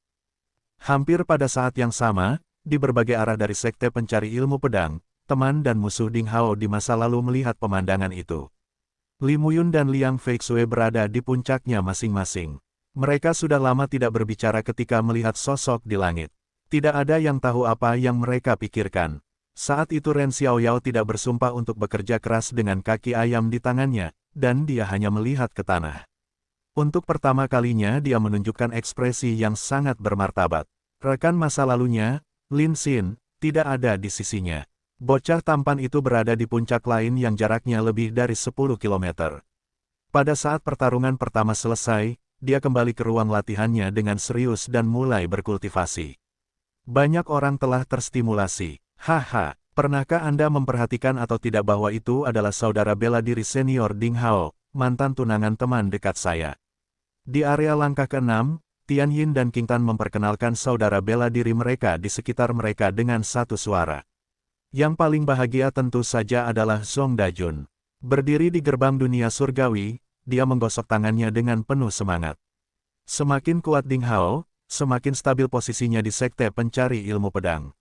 Hampir pada saat yang sama, di berbagai arah dari Sekte Pencari Ilmu Pedang, teman dan musuh Ding Hao di masa lalu melihat pemandangan itu. Li Muyun dan Liang Feixue berada di puncaknya masing-masing. Mereka sudah lama tidak berbicara ketika melihat sosok di langit. Tidak ada yang tahu apa yang mereka pikirkan. Saat itu Ren Xiaoyao tidak bersumpah untuk bekerja keras dengan kaki ayam di tangannya, dan dia hanya melihat ke tanah. Untuk pertama kalinya dia menunjukkan ekspresi yang sangat bermartabat. Rekan masa lalunya, Lin Xin, tidak ada di sisinya. Bocah tampan itu berada di puncak lain yang jaraknya lebih dari 10 km. Pada saat pertarungan pertama selesai, dia kembali ke ruang latihannya dengan serius dan mulai berkultivasi. Banyak orang telah terstimulasi. Haha, pernahkah Anda memperhatikan atau tidak bahwa itu adalah saudara bela diri senior Ding Hao, mantan tunangan teman dekat saya. Di area langkah ke-6, Tian Yin dan Qing Tan memperkenalkan saudara bela diri mereka di sekitar mereka dengan satu suara. Yang paling bahagia tentu saja adalah Zhong Dajun. Berdiri di gerbang dunia surgawi, dia menggosok tangannya dengan penuh semangat. Semakin kuat Ding Hao, semakin stabil posisinya di Sekte Pencari Ilmu Pedang.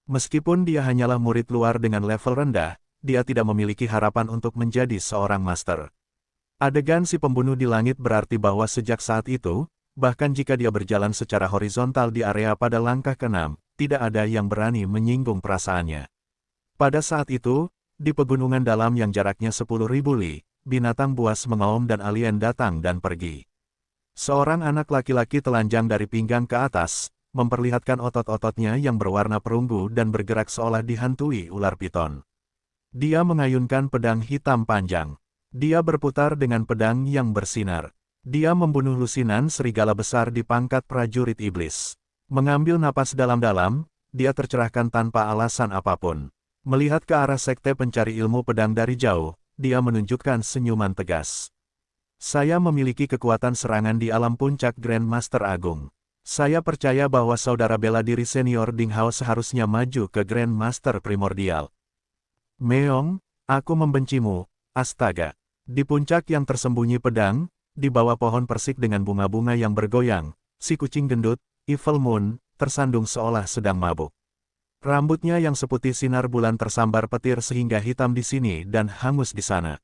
Meskipun dia hanyalah murid luar dengan level rendah, dia tidak memiliki harapan untuk menjadi seorang master. Adegan si pembunuh di langit berarti bahwa sejak saat itu, bahkan jika dia berjalan secara horizontal di area pada langkah ke-6, tidak ada yang berani menyinggung perasaannya. Pada saat itu, di pegunungan dalam yang jaraknya 10.000 li, binatang buas mengaum dan alien datang dan pergi. Seorang anak laki-laki telanjang dari pinggang ke atas, memperlihatkan otot-ototnya yang berwarna perunggu dan bergerak seolah dihantui ular piton. Dia mengayunkan pedang hitam panjang. Dia berputar dengan pedang yang bersinar. Dia membunuh lusinan serigala besar di pangkat prajurit iblis. Mengambil napas dalam-dalam, dia tercerahkan tanpa alasan apapun. Melihat ke arah Sekte Pencari Ilmu Pedang dari jauh, dia menunjukkan senyuman tegas. Saya memiliki kekuatan serangan di alam puncak Grand Master Agung. Saya percaya bahwa saudara bela diri senior Ding Hao seharusnya maju ke Grand Master Primordial. Meong, aku membencimu, astaga. Di puncak yang tersembunyi pedang, di bawah pohon persik dengan bunga-bunga yang bergoyang, si kucing gendut, Evil Moon, tersandung seolah sedang mabuk. Rambutnya yang seputih sinar bulan tersambar petir sehingga hitam di sini dan hangus di sana.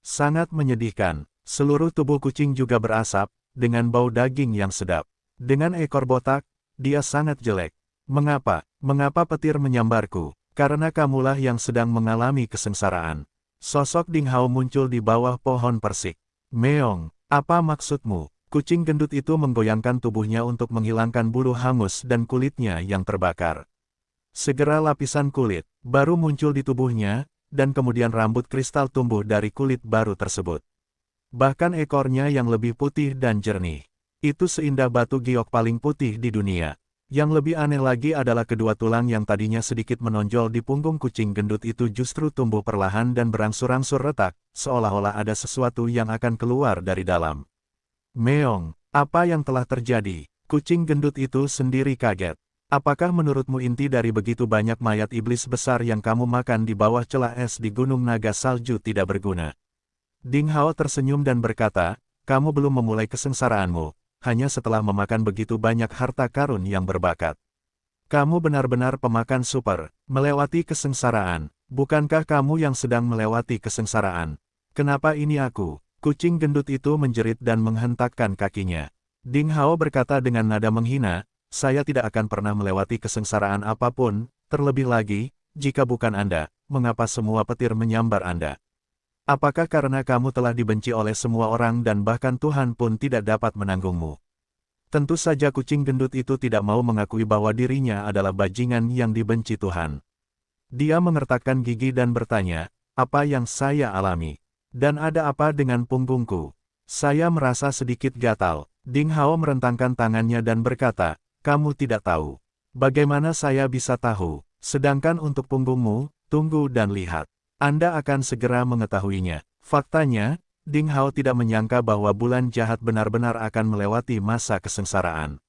Sangat menyedihkan, seluruh tubuh kucing juga berasap, dengan bau daging yang sedap. Dengan ekor botak, dia sangat jelek. Mengapa? Mengapa petir menyambarku? Karena kamulah yang sedang mengalami kesengsaraan. Sosok Ding Hao muncul di bawah pohon persik. Meong, apa maksudmu? Kucing gendut itu menggoyangkan tubuhnya untuk menghilangkan bulu hangus dan kulitnya yang terbakar. Segera lapisan kulit baru muncul di tubuhnya, dan kemudian rambut kristal tumbuh dari kulit baru tersebut. Bahkan ekornya yang lebih putih dan jernih. Itu seindah batu giok paling putih di dunia. Yang lebih aneh lagi adalah kedua tulang yang tadinya sedikit menonjol di punggung kucing gendut itu justru tumbuh perlahan dan berangsur-angsur retak, seolah-olah ada sesuatu yang akan keluar dari dalam. Meong, apa yang telah terjadi? Kucing gendut itu sendiri kaget. Apakah menurutmu inti dari begitu banyak mayat iblis besar yang kamu makan di bawah celah es di Gunung Naga Salju tidak berguna? Ding Hao tersenyum dan berkata, kamu belum memulai kesengsaraanmu, hanya setelah memakan begitu banyak harta karun yang berbakat. Kamu benar-benar pemakan super, melewati kesengsaraan. Bukankah kamu yang sedang melewati kesengsaraan? Kenapa ini aku? Kucing gendut itu menjerit dan menghentakkan kakinya. Ding Hao berkata dengan nada menghina, saya tidak akan pernah melewati kesengsaraan apapun, terlebih lagi, jika bukan Anda, mengapa semua petir menyambar Anda? Apakah karena kamu telah dibenci oleh semua orang dan bahkan Tuhan pun tidak dapat menanggungmu? Tentu saja kucing gendut itu tidak mau mengakui bahwa dirinya adalah bajingan yang dibenci Tuhan. Dia mengertakkan gigi dan bertanya, apa yang saya alami? Dan ada apa dengan punggungku? Saya merasa sedikit gatal. Ding Hao merentangkan tangannya dan berkata, kamu tidak tahu. Bagaimana saya bisa tahu? Sedangkan untuk punggungmu, tunggu dan lihat. Anda akan segera mengetahuinya. Faktanya, Ding Hao tidak menyangka bahwa bulan jahat benar-benar akan melewati masa kesengsaraan.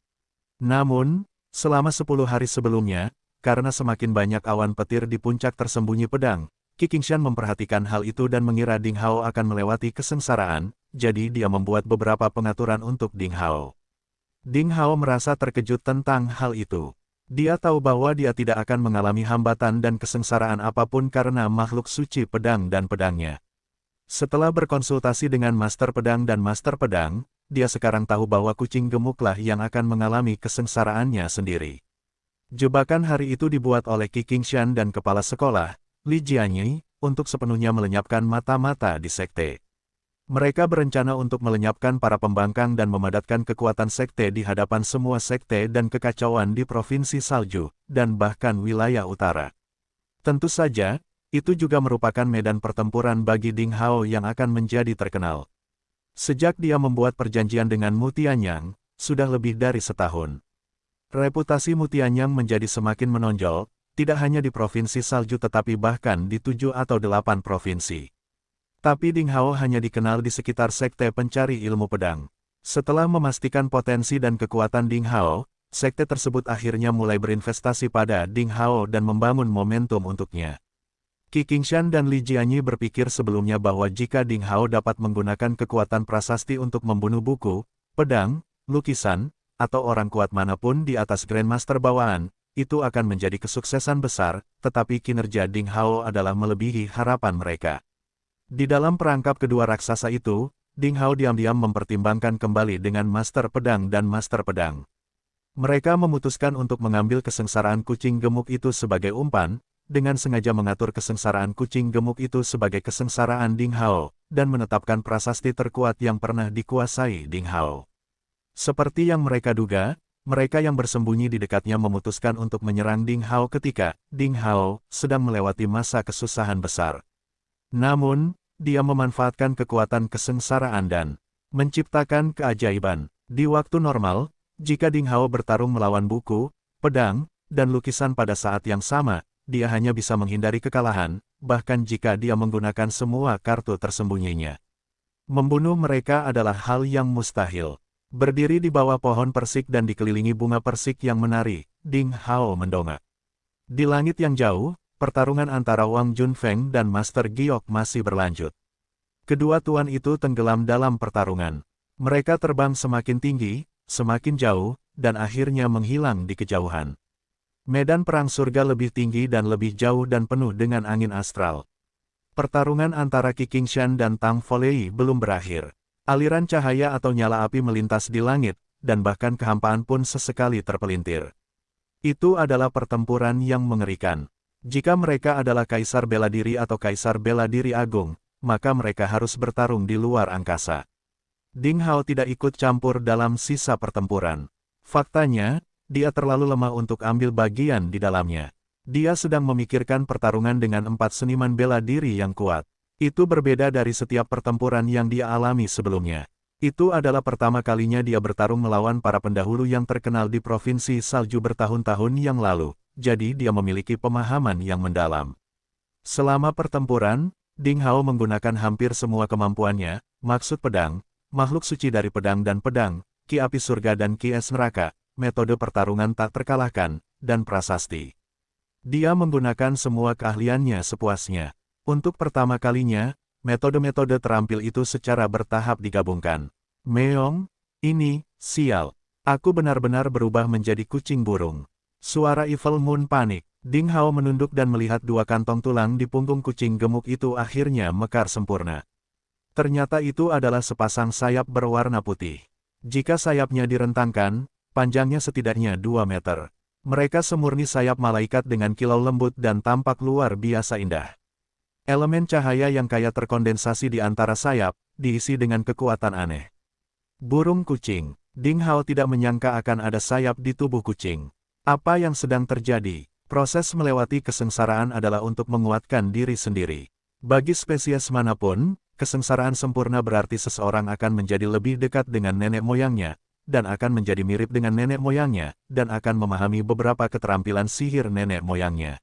Namun, selama 10 hari sebelumnya, karena semakin banyak awan petir di puncak tersembunyi pedang, Qi Qingshan memperhatikan hal itu dan mengira Ding Hao akan melewati kesengsaraan, jadi dia membuat beberapa pengaturan untuk Ding Hao. Ding Hao merasa terkejut tentang hal itu. Dia tahu bahwa dia tidak akan mengalami hambatan dan kesengsaraan apapun karena makhluk suci pedang dan pedangnya. Setelah berkonsultasi dengan Master Pedang dan Master Pedang, dia sekarang tahu bahwa kucing gemuklah yang akan mengalami kesengsaraannya sendiri. Jebakan hari itu dibuat oleh Qi Qingshan dan kepala sekolah, Li Jianyi, untuk sepenuhnya melenyapkan mata-mata di sekte. Mereka berencana untuk melenyapkan para pembangkang dan memadatkan kekuatan sekte di hadapan semua sekte dan kekacauan di Provinsi Salju, dan bahkan wilayah utara. Tentu saja, itu juga merupakan medan pertempuran bagi Ding Hao yang akan menjadi terkenal. Sejak dia membuat perjanjian dengan Mu Tianyang, sudah lebih dari setahun. Reputasi Mu Tianyang menjadi semakin menonjol, tidak hanya di Provinsi Salju tetapi bahkan di 7 atau 8 provinsi. Tapi Ding Hao hanya dikenal di sekitar sekte pencari ilmu pedang. Setelah memastikan potensi dan kekuatan Ding Hao, sekte tersebut akhirnya mulai berinvestasi pada Ding Hao dan membangun momentum untuknya. Qi Qingshan dan Li Jianyi berpikir sebelumnya bahwa jika Ding Hao dapat menggunakan kekuatan prasasti untuk membunuh buku, pedang, lukisan, atau orang kuat manapun di atas Grandmaster bawaan, itu akan menjadi kesuksesan besar, tetapi kinerja Ding Hao adalah melebihi harapan mereka. Di dalam perangkap kedua raksasa itu, Ding Hao diam-diam mempertimbangkan kembali dengan Master Pedang dan Master Pedang. Mereka memutuskan untuk mengambil kesengsaraan kucing gemuk itu sebagai umpan, dengan sengaja mengatur kesengsaraan kucing gemuk itu sebagai kesengsaraan Ding Hao, dan menetapkan prasasti terkuat yang pernah dikuasai Ding Hao. Seperti yang mereka duga, mereka yang bersembunyi di dekatnya memutuskan untuk menyerang Ding Hao ketika Ding Hao sedang melewati masa kesusahan besar. Namun, dia memanfaatkan kekuatan kesengsaraan dan menciptakan keajaiban. Di waktu normal, jika Ding Hao bertarung melawan buku, pedang, dan lukisan pada saat yang sama, dia hanya bisa menghindari kekalahan, bahkan jika dia menggunakan semua kartu tersembunyinya. Membunuh mereka adalah hal yang mustahil. Berdiri di bawah pohon persik dan dikelilingi bunga persik yang menari, Ding Hao mendongak. Di langit yang jauh, pertarungan antara Wang Junfeng dan Master Giok masih berlanjut. Kedua tuan itu tenggelam dalam pertarungan. Mereka terbang semakin tinggi, semakin jauh, dan akhirnya menghilang di kejauhan. Medan perang surga lebih tinggi dan lebih jauh dan penuh dengan angin astral. Pertarungan antara Qi Qingshan dan Tang Folei belum berakhir. Aliran cahaya atau nyala api melintas di langit, dan bahkan kehampaan pun sesekali terpelintir. Itu adalah pertempuran yang mengerikan. Jika mereka adalah kaisar bela diri atau kaisar bela diri agung, maka mereka harus bertarung di luar angkasa. Ding Hao tidak ikut campur dalam sisa pertempuran. Faktanya, dia terlalu lemah untuk ambil bagian di dalamnya. Dia sedang memikirkan pertarungan dengan 4 seniman bela diri yang kuat. Itu berbeda dari setiap pertempuran yang dia alami sebelumnya. Itu adalah pertama kalinya dia bertarung melawan para pendahulu yang terkenal di Provinsi Salju bertahun-tahun yang lalu, jadi dia memiliki pemahaman yang mendalam. Selama pertempuran, Ding Hao menggunakan hampir semua kemampuannya, maksud pedang, makhluk suci dari pedang dan pedang, ki api surga dan ki es neraka, metode pertarungan tak terkalahkan, dan prasasti. Dia menggunakan semua keahliannya sepuasnya. Untuk pertama kalinya, metode-metode terampil itu secara bertahap digabungkan. Meong, ini, sial. Aku benar-benar berubah menjadi kucing burung. Suara Evil Moon panik. Ding Hao menunduk dan melihat 2 kantong tulang di punggung kucing gemuk itu akhirnya mekar sempurna. Ternyata itu adalah sepasang sayap berwarna putih. Jika sayapnya direntangkan, panjangnya setidaknya 2 meter. Mereka semurni sayap malaikat dengan kilau lembut dan tampak luar biasa indah. Elemen cahaya yang kaya terkondensasi di antara sayap, diisi dengan kekuatan aneh. Burung kucing. Ding Hao tidak menyangka akan ada sayap di tubuh kucing. Apa yang sedang terjadi? Proses melewati kesengsaraan adalah untuk menguatkan diri sendiri. Bagi spesies manapun, kesengsaraan sempurna berarti seseorang akan menjadi lebih dekat dengan nenek moyangnya, dan akan menjadi mirip dengan nenek moyangnya, dan akan memahami beberapa keterampilan sihir nenek moyangnya.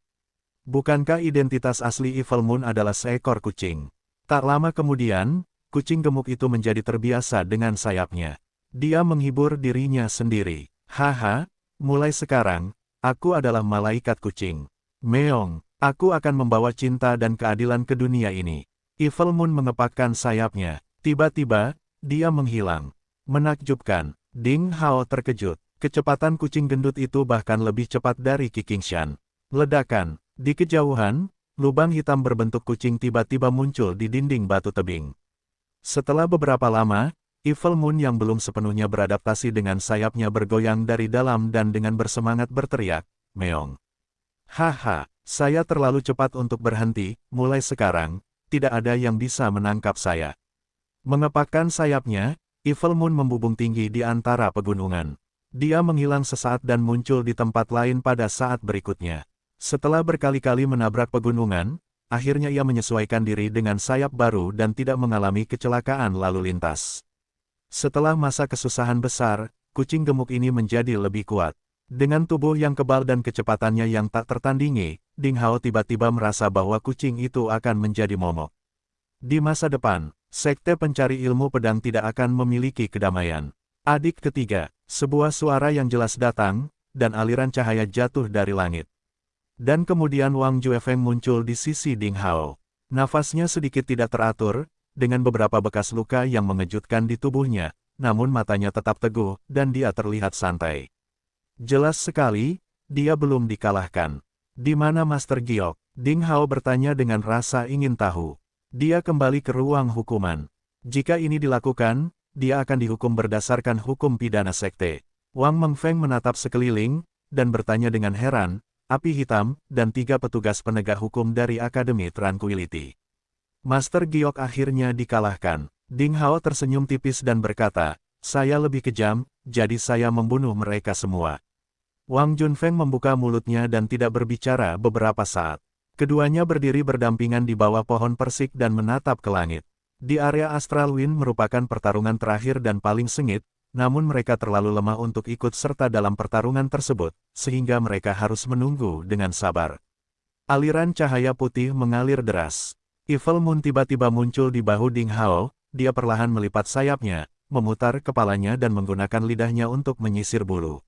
Bukankah identitas asli Evil Moon adalah seekor kucing? Tak lama kemudian, kucing gemuk itu menjadi terbiasa dengan sayapnya. Dia menghibur dirinya sendiri. Haha, mulai sekarang, aku adalah malaikat kucing. Meong, aku akan membawa cinta dan keadilan ke dunia ini. Evil Moon mengepakkan sayapnya. Tiba-tiba, dia menghilang. Menakjubkan. Ding Hao terkejut. Kecepatan kucing gendut itu bahkan lebih cepat dari Qi Qingshan. Ledakan. Di kejauhan, lubang hitam berbentuk kucing tiba-tiba muncul di dinding batu tebing. Setelah beberapa lama, Evil Moon yang belum sepenuhnya beradaptasi dengan sayapnya bergoyang dari dalam dan dengan bersemangat berteriak, Meong. Haha, saya terlalu cepat untuk berhenti, mulai sekarang, tidak ada yang bisa menangkap saya. Mengepakkan sayapnya, Evil Moon membubung tinggi di antara pegunungan. Dia menghilang sesaat dan muncul di tempat lain pada saat berikutnya. Setelah berkali-kali menabrak pegunungan, akhirnya ia menyesuaikan diri dengan sayap baru dan tidak mengalami kecelakaan lalu lintas. Setelah masa kesusahan besar, kucing gemuk ini menjadi lebih kuat. Dengan tubuh yang kebal dan kecepatannya yang tak tertandingi, Ding Hao tiba-tiba merasa bahwa kucing itu akan menjadi momok. Di masa depan, Sekte Pencari Ilmu Pedang tidak akan memiliki kedamaian. Adik ketiga, sebuah suara yang jelas datang, dan aliran cahaya jatuh dari langit. Dan kemudian Wang Juefeng muncul di sisi Ding Hao. Nafasnya sedikit tidak teratur, dengan beberapa bekas luka yang mengejutkan di tubuhnya, namun matanya tetap teguh, dan dia terlihat santai. Jelas sekali, dia belum dikalahkan. Di mana Master Giok? Ding Hao bertanya dengan rasa ingin tahu. Dia kembali ke ruang hukuman. Jika ini dilakukan, dia akan dihukum berdasarkan hukum pidana sekte. Wang Mengfeng menatap sekeliling, dan bertanya dengan heran, api hitam, dan 3 petugas penegak hukum dari Akademi Tranquility. Master Giok akhirnya dikalahkan. Ding Hao tersenyum tipis dan berkata, saya lebih kejam, jadi saya membunuh mereka semua. Wang Junfeng membuka mulutnya dan tidak berbicara beberapa saat. Keduanya berdiri berdampingan di bawah pohon persik dan menatap ke langit. Di area Astral Wind merupakan pertarungan terakhir dan paling sengit, namun mereka terlalu lemah untuk ikut serta dalam pertarungan tersebut, sehingga mereka harus menunggu dengan sabar. Aliran cahaya putih mengalir deras. Evil Moon tiba-tiba muncul di bahu Ding Hao, dia perlahan melipat sayapnya, memutar kepalanya dan menggunakan lidahnya untuk menyisir bulu.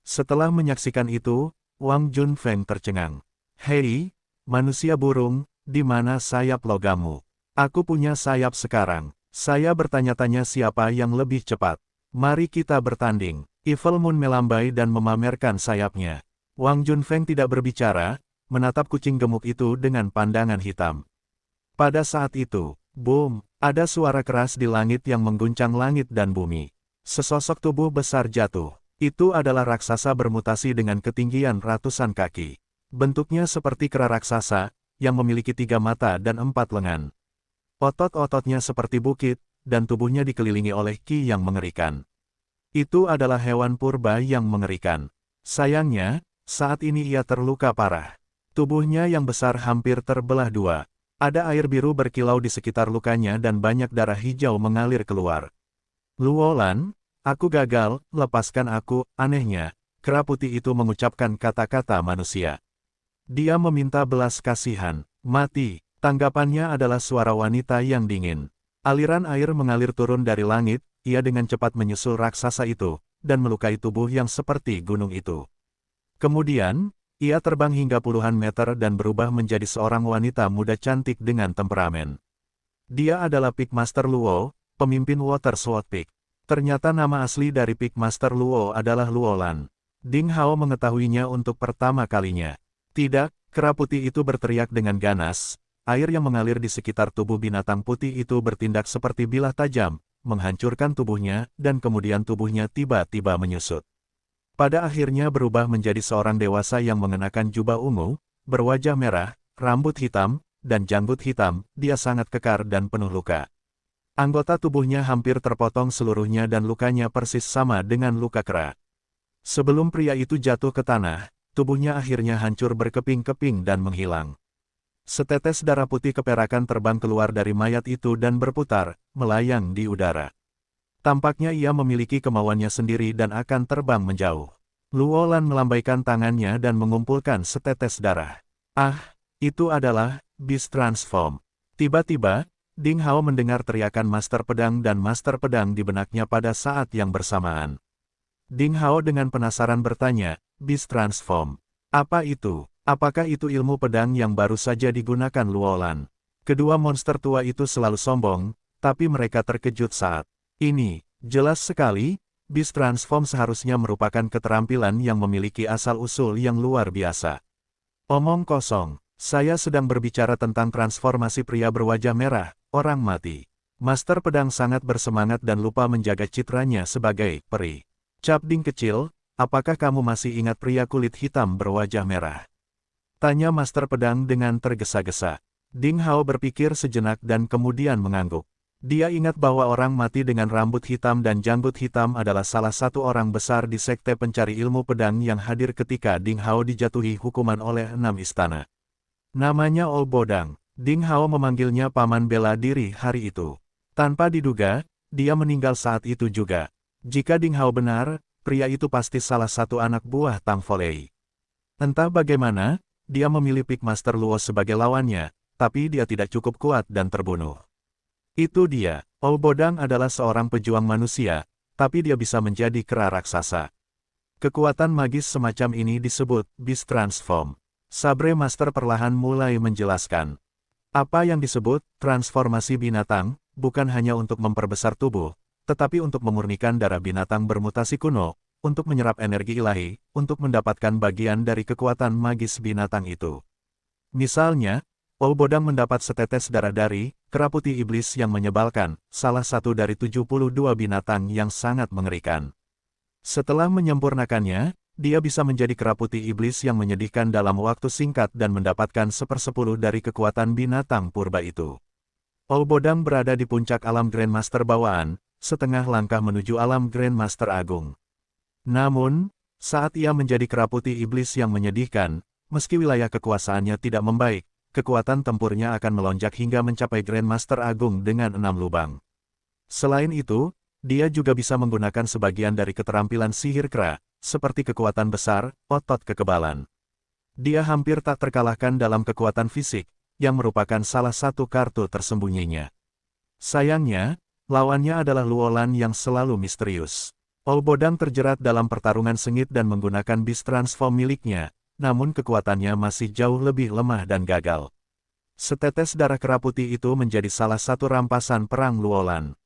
Setelah menyaksikan itu, Wang Junfeng tercengang. Hei, manusia burung, di mana sayap logammu? Aku punya sayap sekarang. Saya bertanya-tanya siapa yang lebih cepat. Mari kita bertanding. Evil Moon melambai dan memamerkan sayapnya. Wang Junfeng tidak berbicara, menatap kucing gemuk itu dengan pandangan hitam. Pada saat itu, boom, ada suara keras di langit yang mengguncang langit dan bumi. Sesosok tubuh besar jatuh. Itu adalah raksasa bermutasi dengan ketinggian ratusan kaki. Bentuknya seperti kera raksasa, yang memiliki 3 mata dan 4 lengan. Otot-ototnya seperti bukit, dan tubuhnya dikelilingi oleh ki yang mengerikan. Itu adalah hewan purba yang mengerikan. Sayangnya, saat ini ia terluka parah. Tubuhnya yang besar hampir terbelah dua. Ada air biru berkilau di sekitar lukanya dan banyak darah hijau mengalir keluar. Luolan, aku gagal, lepaskan aku. Anehnya, kera putih itu mengucapkan kata-kata manusia. Dia meminta belas kasihan. Mati. Tanggapannya adalah suara wanita yang dingin. Aliran air mengalir turun dari langit, ia dengan cepat menyusul raksasa itu, dan melukai tubuh yang seperti gunung itu. Kemudian, ia terbang hingga puluhan meter dan berubah menjadi seorang wanita muda cantik dengan temperamen. Dia adalah Peak Master Luo, pemimpin Water Sword Peak. Ternyata nama asli dari Peak Master Luo adalah Luolan. Ding Hao mengetahuinya untuk pertama kalinya. Tidak, kera putih itu berteriak dengan ganas. Air yang mengalir di sekitar tubuh binatang putih itu bertindak seperti bilah tajam, menghancurkan tubuhnya, dan kemudian tubuhnya tiba-tiba menyusut. Pada akhirnya berubah menjadi seorang dewasa yang mengenakan jubah ungu, berwajah merah, rambut hitam, dan janggut hitam. Dia sangat kekar dan penuh luka. Anggota tubuhnya hampir terpotong seluruhnya dan lukanya persis sama dengan luka kera. Sebelum pria itu jatuh ke tanah, tubuhnya akhirnya hancur berkeping-keping dan menghilang. Setetes darah putih keperakan terbang keluar dari mayat itu dan berputar, melayang di udara. Tampaknya ia memiliki kemauannya sendiri dan akan terbang menjauh. Luolan melambaikan tangannya dan mengumpulkan setetes darah. Ah, itu adalah Beast Transform. Tiba-tiba, Ding Hao mendengar teriakan Master Pedang dan Master Pedang di benaknya pada saat yang bersamaan. Ding Hao dengan penasaran bertanya, Beast Transform. Apa itu? Apakah itu ilmu pedang yang baru saja digunakan Luolan? Kedua monster tua itu selalu sombong, tapi mereka terkejut saat ini. Jelas sekali, Beast Transform seharusnya merupakan keterampilan yang memiliki asal-usul yang luar biasa. Omong kosong, saya sedang berbicara tentang transformasi pria berwajah merah, orang mati. Master Pedang sangat bersemangat dan lupa menjaga citranya sebagai peri. Cap Ding kecil, apakah kamu masih ingat pria kulit hitam berwajah merah? Tanya Master Pedang dengan tergesa-gesa. Ding Hao berpikir sejenak dan kemudian mengangguk. Dia ingat bahwa orang mati dengan rambut hitam dan janggut hitam adalah salah satu orang besar di sekte pencari ilmu pedang yang hadir ketika Ding Hao dijatuhi hukuman oleh 6 istana. Namanya Ol Bodang. Ding Hao memanggilnya paman bela diri hari itu. Tanpa diduga, dia meninggal saat itu juga. Jika Ding Hao benar, pria itu pasti salah satu anak buah Tang Folei. Entah bagaimana, dia memilih Peak Master Luo sebagai lawannya, tapi dia tidak cukup kuat dan terbunuh. Itu dia, Ol Bodang adalah seorang pejuang manusia, tapi dia bisa menjadi kera raksasa. Kekuatan magis semacam ini disebut Beast Transform. Sabre Master perlahan mulai menjelaskan. Apa yang disebut transformasi binatang, bukan hanya untuk memperbesar tubuh, tetapi untuk memurnikan darah binatang bermutasi kuno, untuk menyerap energi ilahi, untuk mendapatkan bagian dari kekuatan magis binatang itu. Misalnya, Ol Bodang mendapat setetes darah dari kera putih iblis yang menyebalkan, salah satu dari 72 binatang yang sangat mengerikan. Setelah menyempurnakannya, dia bisa menjadi kera putih iblis yang menyedihkan dalam waktu singkat dan mendapatkan 1/10 dari kekuatan binatang purba itu. Ol Bodang berada di puncak alam Grandmaster bawaan, setengah langkah menuju alam Grandmaster Agung. Namun, saat ia menjadi kera putih iblis yang menyedihkan, meski wilayah kekuasaannya tidak membaik, kekuatan tempurnya akan melonjak hingga mencapai Grandmaster Agung dengan 6 lubang. Selain itu, dia juga bisa menggunakan sebagian dari keterampilan sihir kera, seperti kekuatan besar, otot kekebalan. Dia hampir tak terkalahkan dalam kekuatan fisik, yang merupakan salah satu kartu tersembunyinya. Sayangnya, lawannya adalah Luolan yang selalu misterius. Ol Bodang terjerat dalam pertarungan sengit dan menggunakan Beast Transform miliknya, namun kekuatannya masih jauh lebih lemah dan gagal. Setetes darah kera putih itu menjadi salah satu rampasan perang Luolan.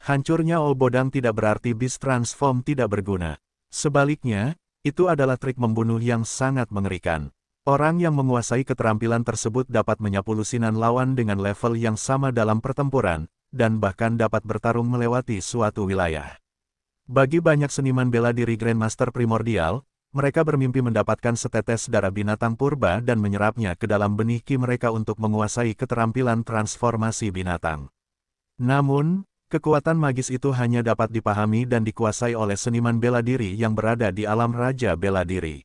Hancurnya Ol Bodang tidak berarti Beast Transform tidak berguna. Sebaliknya, itu adalah trik membunuh yang sangat mengerikan. Orang yang menguasai keterampilan tersebut dapat menyapu lusinan lawan dengan level yang sama dalam pertempuran, dan bahkan dapat bertarung melewati suatu wilayah. Bagi banyak seniman bela diri Grandmaster primordial, mereka bermimpi mendapatkan setetes darah binatang purba dan menyerapnya ke dalam benih ki mereka untuk menguasai keterampilan transformasi binatang. Namun, kekuatan magis itu hanya dapat dipahami dan dikuasai oleh seniman bela diri yang berada di alam raja bela diri.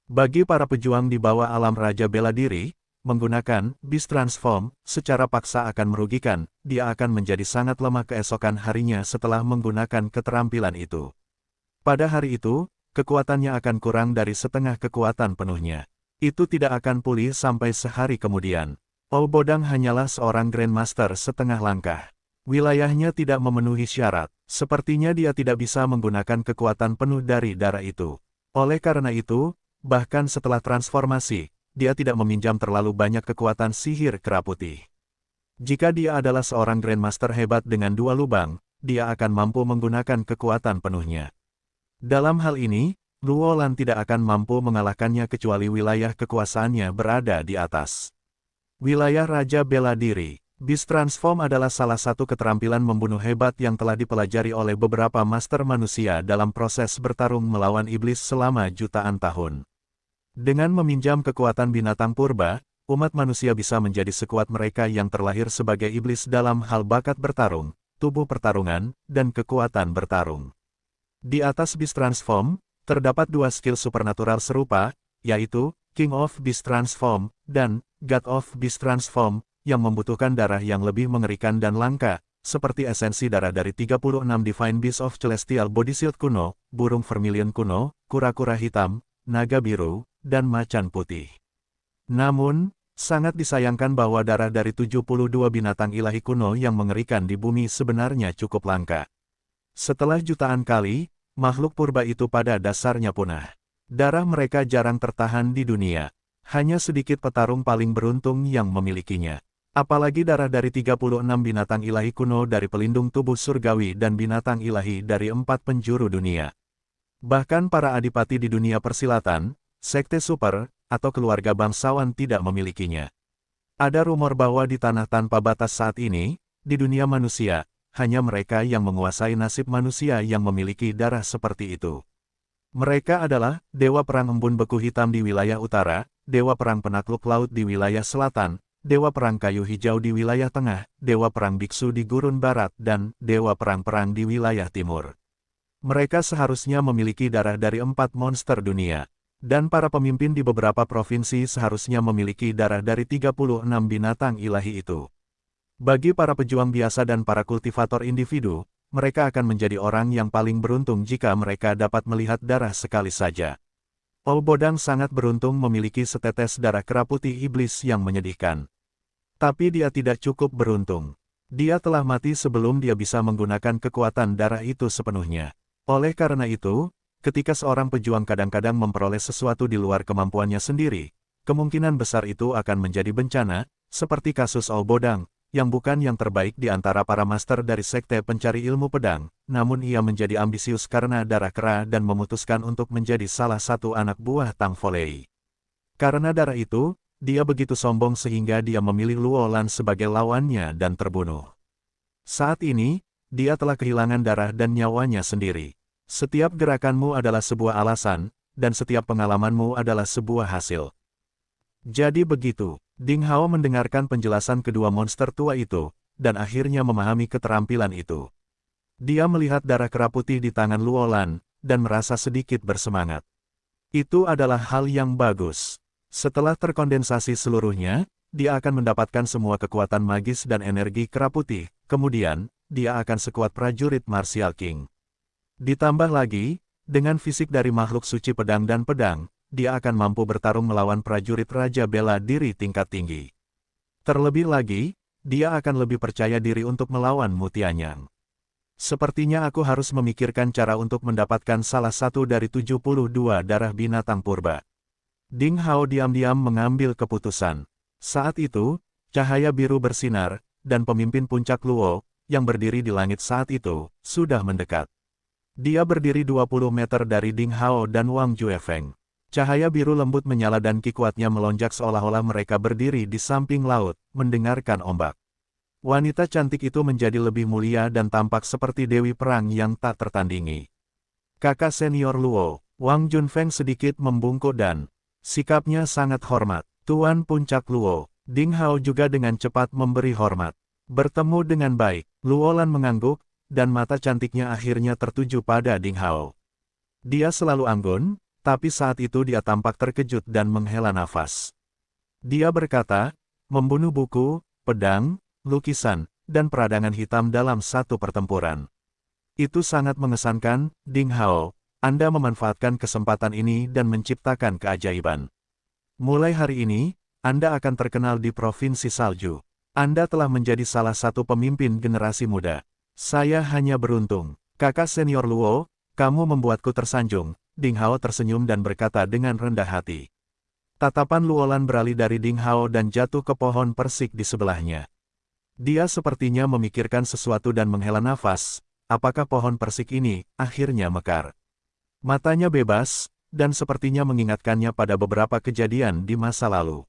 Bagi para pejuang di bawah alam raja bela diri, menggunakan Beast Transform secara paksa akan merugikan, dia akan menjadi sangat lemah keesokan harinya setelah menggunakan keterampilan itu. Pada hari itu, kekuatannya akan kurang dari setengah kekuatan penuhnya. Itu tidak akan pulih sampai sehari kemudian. Olbodang hanyalah seorang Grandmaster setengah langkah. Wilayahnya tidak memenuhi syarat, sepertinya dia tidak bisa menggunakan kekuatan penuh dari darah itu. Oleh karena itu, bahkan setelah transformasi, dia tidak meminjam terlalu banyak kekuatan sihir kera putih. Jika dia adalah seorang Grandmaster hebat dengan 2 lubang, dia akan mampu menggunakan kekuatan penuhnya. Dalam hal ini, Luolan tidak akan mampu mengalahkannya kecuali wilayah kekuasaannya berada di atas. Wilayah Raja Bela Diri. Beast Transform adalah salah satu keterampilan membunuh hebat yang telah dipelajari oleh beberapa master manusia dalam proses bertarung melawan iblis selama jutaan tahun. Dengan meminjam kekuatan binatang purba, umat manusia bisa menjadi sekuat mereka yang terlahir sebagai iblis dalam hal bakat bertarung, tubuh pertarungan, dan kekuatan bertarung. Di atas Beast Transform, terdapat 2 skill supernatural serupa, yaitu King of Beast Transform dan God of Beast Transform, yang membutuhkan darah yang lebih mengerikan dan langka, seperti esensi darah dari 36 Divine Beast of Celestial Body Shield kuno, burung vermilion kuno, kura-kura hitam, naga biru, dan macan putih. Namun, sangat disayangkan bahwa darah dari 72 binatang ilahi kuno yang mengerikan di bumi sebenarnya cukup langka. Setelah jutaan kali, makhluk purba itu pada dasarnya punah. Darah mereka jarang tertahan di dunia. Hanya sedikit petarung paling beruntung yang memilikinya. Apalagi darah dari 36 binatang ilahi kuno dari pelindung tubuh surgawi dan binatang ilahi dari 4 penjuru dunia. Bahkan para adipati di dunia persilatan, sekte super, atau keluarga bangsawan tidak memilikinya. Ada rumor bahwa di tanah tanpa batas saat ini, di dunia manusia, hanya mereka yang menguasai nasib manusia yang memiliki darah seperti itu. Mereka adalah Dewa Perang Embun Beku Hitam di wilayah utara, Dewa Perang Penakluk Laut di wilayah selatan, Dewa Perang Kayu Hijau di wilayah tengah, Dewa Perang Biksu di gurun barat, dan Dewa Perang-Perang di wilayah timur. Mereka seharusnya memiliki darah dari 4 monster dunia. Dan para pemimpin di beberapa provinsi seharusnya memiliki darah dari 36 binatang ilahi itu. Bagi para pejuang biasa dan para kultivator individu, mereka akan menjadi orang yang paling beruntung jika mereka dapat melihat darah sekali saja. Olbodang sangat beruntung memiliki setetes darah kera putih iblis yang menyedihkan. Tapi dia tidak cukup beruntung. Dia telah mati sebelum dia bisa menggunakan kekuatan darah itu sepenuhnya. Oleh karena itu, ketika seorang pejuang kadang-kadang memperoleh sesuatu di luar kemampuannya sendiri, kemungkinan besar itu akan menjadi bencana, seperti kasus Olbodang, yang bukan yang terbaik di antara para master dari sekte pencari ilmu pedang, namun ia menjadi ambisius karena darah kera dan memutuskan untuk menjadi salah satu anak buah Tang Folei. Karena darah itu, dia begitu sombong sehingga dia memilih Luolan sebagai lawannya dan terbunuh. Saat ini, dia telah kehilangan darah dan nyawanya sendiri. Setiap gerakanmu adalah sebuah alasan, dan setiap pengalamanmu adalah sebuah hasil. Jadi begitu. Ding Hao mendengarkan penjelasan kedua monster tua itu, dan akhirnya memahami keterampilan itu. Dia melihat darah kera putih di tangan Luolan, dan merasa sedikit bersemangat. Itu adalah hal yang bagus. Setelah terkondensasi seluruhnya, dia akan mendapatkan semua kekuatan magis dan energi kera putih, kemudian, dia akan sekuat prajurit Martial King. Ditambah lagi, dengan fisik dari makhluk suci pedang dan pedang, dia akan mampu bertarung melawan prajurit Raja Bela Diri tingkat tinggi. Terlebih lagi, dia akan lebih percaya diri untuk melawan Mutianyang. Sepertinya aku harus memikirkan cara untuk mendapatkan salah satu dari 72 darah binatang purba. Ding Hao diam-diam mengambil keputusan. Saat itu, cahaya biru bersinar, dan pemimpin puncak Luo, yang berdiri di langit saat itu, sudah mendekat. Dia berdiri 20 meter dari Ding Hao dan Wang Juefeng. Cahaya biru lembut menyala dan ki kuatnya melonjak seolah-olah mereka berdiri di samping laut, mendengarkan ombak. Wanita cantik itu menjadi lebih mulia dan tampak seperti dewi perang yang tak tertandingi. Kakak senior Luo, Wang Junfeng sedikit membungkuk dan sikapnya sangat hormat. Tuan Puncak Luo, Ding Hao juga dengan cepat memberi hormat. Bertemu dengan baik, Luolan mengangguk, dan mata cantiknya akhirnya tertuju pada Ding Hao. Dia selalu anggun, tapi saat itu dia tampak terkejut dan menghela nafas. Dia berkata, membunuh buku, pedang, lukisan, dan peradangan hitam dalam satu pertempuran. Itu sangat mengesankan, Ding Hao. Anda memanfaatkan kesempatan ini dan menciptakan keajaiban. Mulai hari ini, Anda akan terkenal di Provinsi Salju. Anda telah menjadi salah satu pemimpin generasi muda. Saya hanya beruntung. Kakak senior Luo, kamu membuatku tersanjung. Ding Hao tersenyum dan berkata dengan rendah hati. Tatapan Luolan beralih dari Ding Hao dan jatuh ke pohon persik di sebelahnya. Dia sepertinya memikirkan sesuatu dan menghela nafas. Apakah pohon persik ini akhirnya mekar? Matanya bebas, dan sepertinya mengingatkannya pada beberapa kejadian di masa lalu.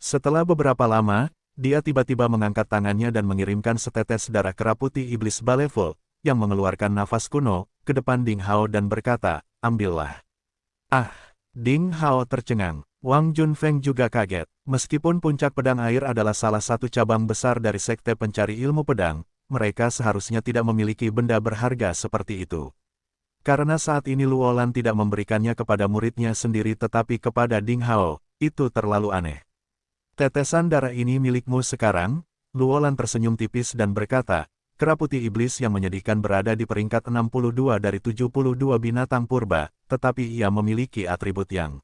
Setelah beberapa lama, dia tiba-tiba mengangkat tangannya dan mengirimkan setetes darah kera putih iblis Baleful, yang mengeluarkan nafas kuno, ke depan Ding Hao dan berkata, ambillah. Ah! Ding Hao tercengang. Wang Junfeng juga kaget. Meskipun puncak pedang air adalah salah satu cabang besar dari sekte pencari ilmu pedang, mereka seharusnya tidak memiliki benda berharga seperti itu. Karena saat ini Luolan tidak memberikannya kepada muridnya sendiri tetapi kepada Ding Hao, itu terlalu aneh. Tetesan darah ini milikmu sekarang? Luolan tersenyum tipis dan berkata, kera putih iblis yang menyedihkan berada di peringkat 62 dari 72 binatang purba, tetapi ia memiliki atribut yang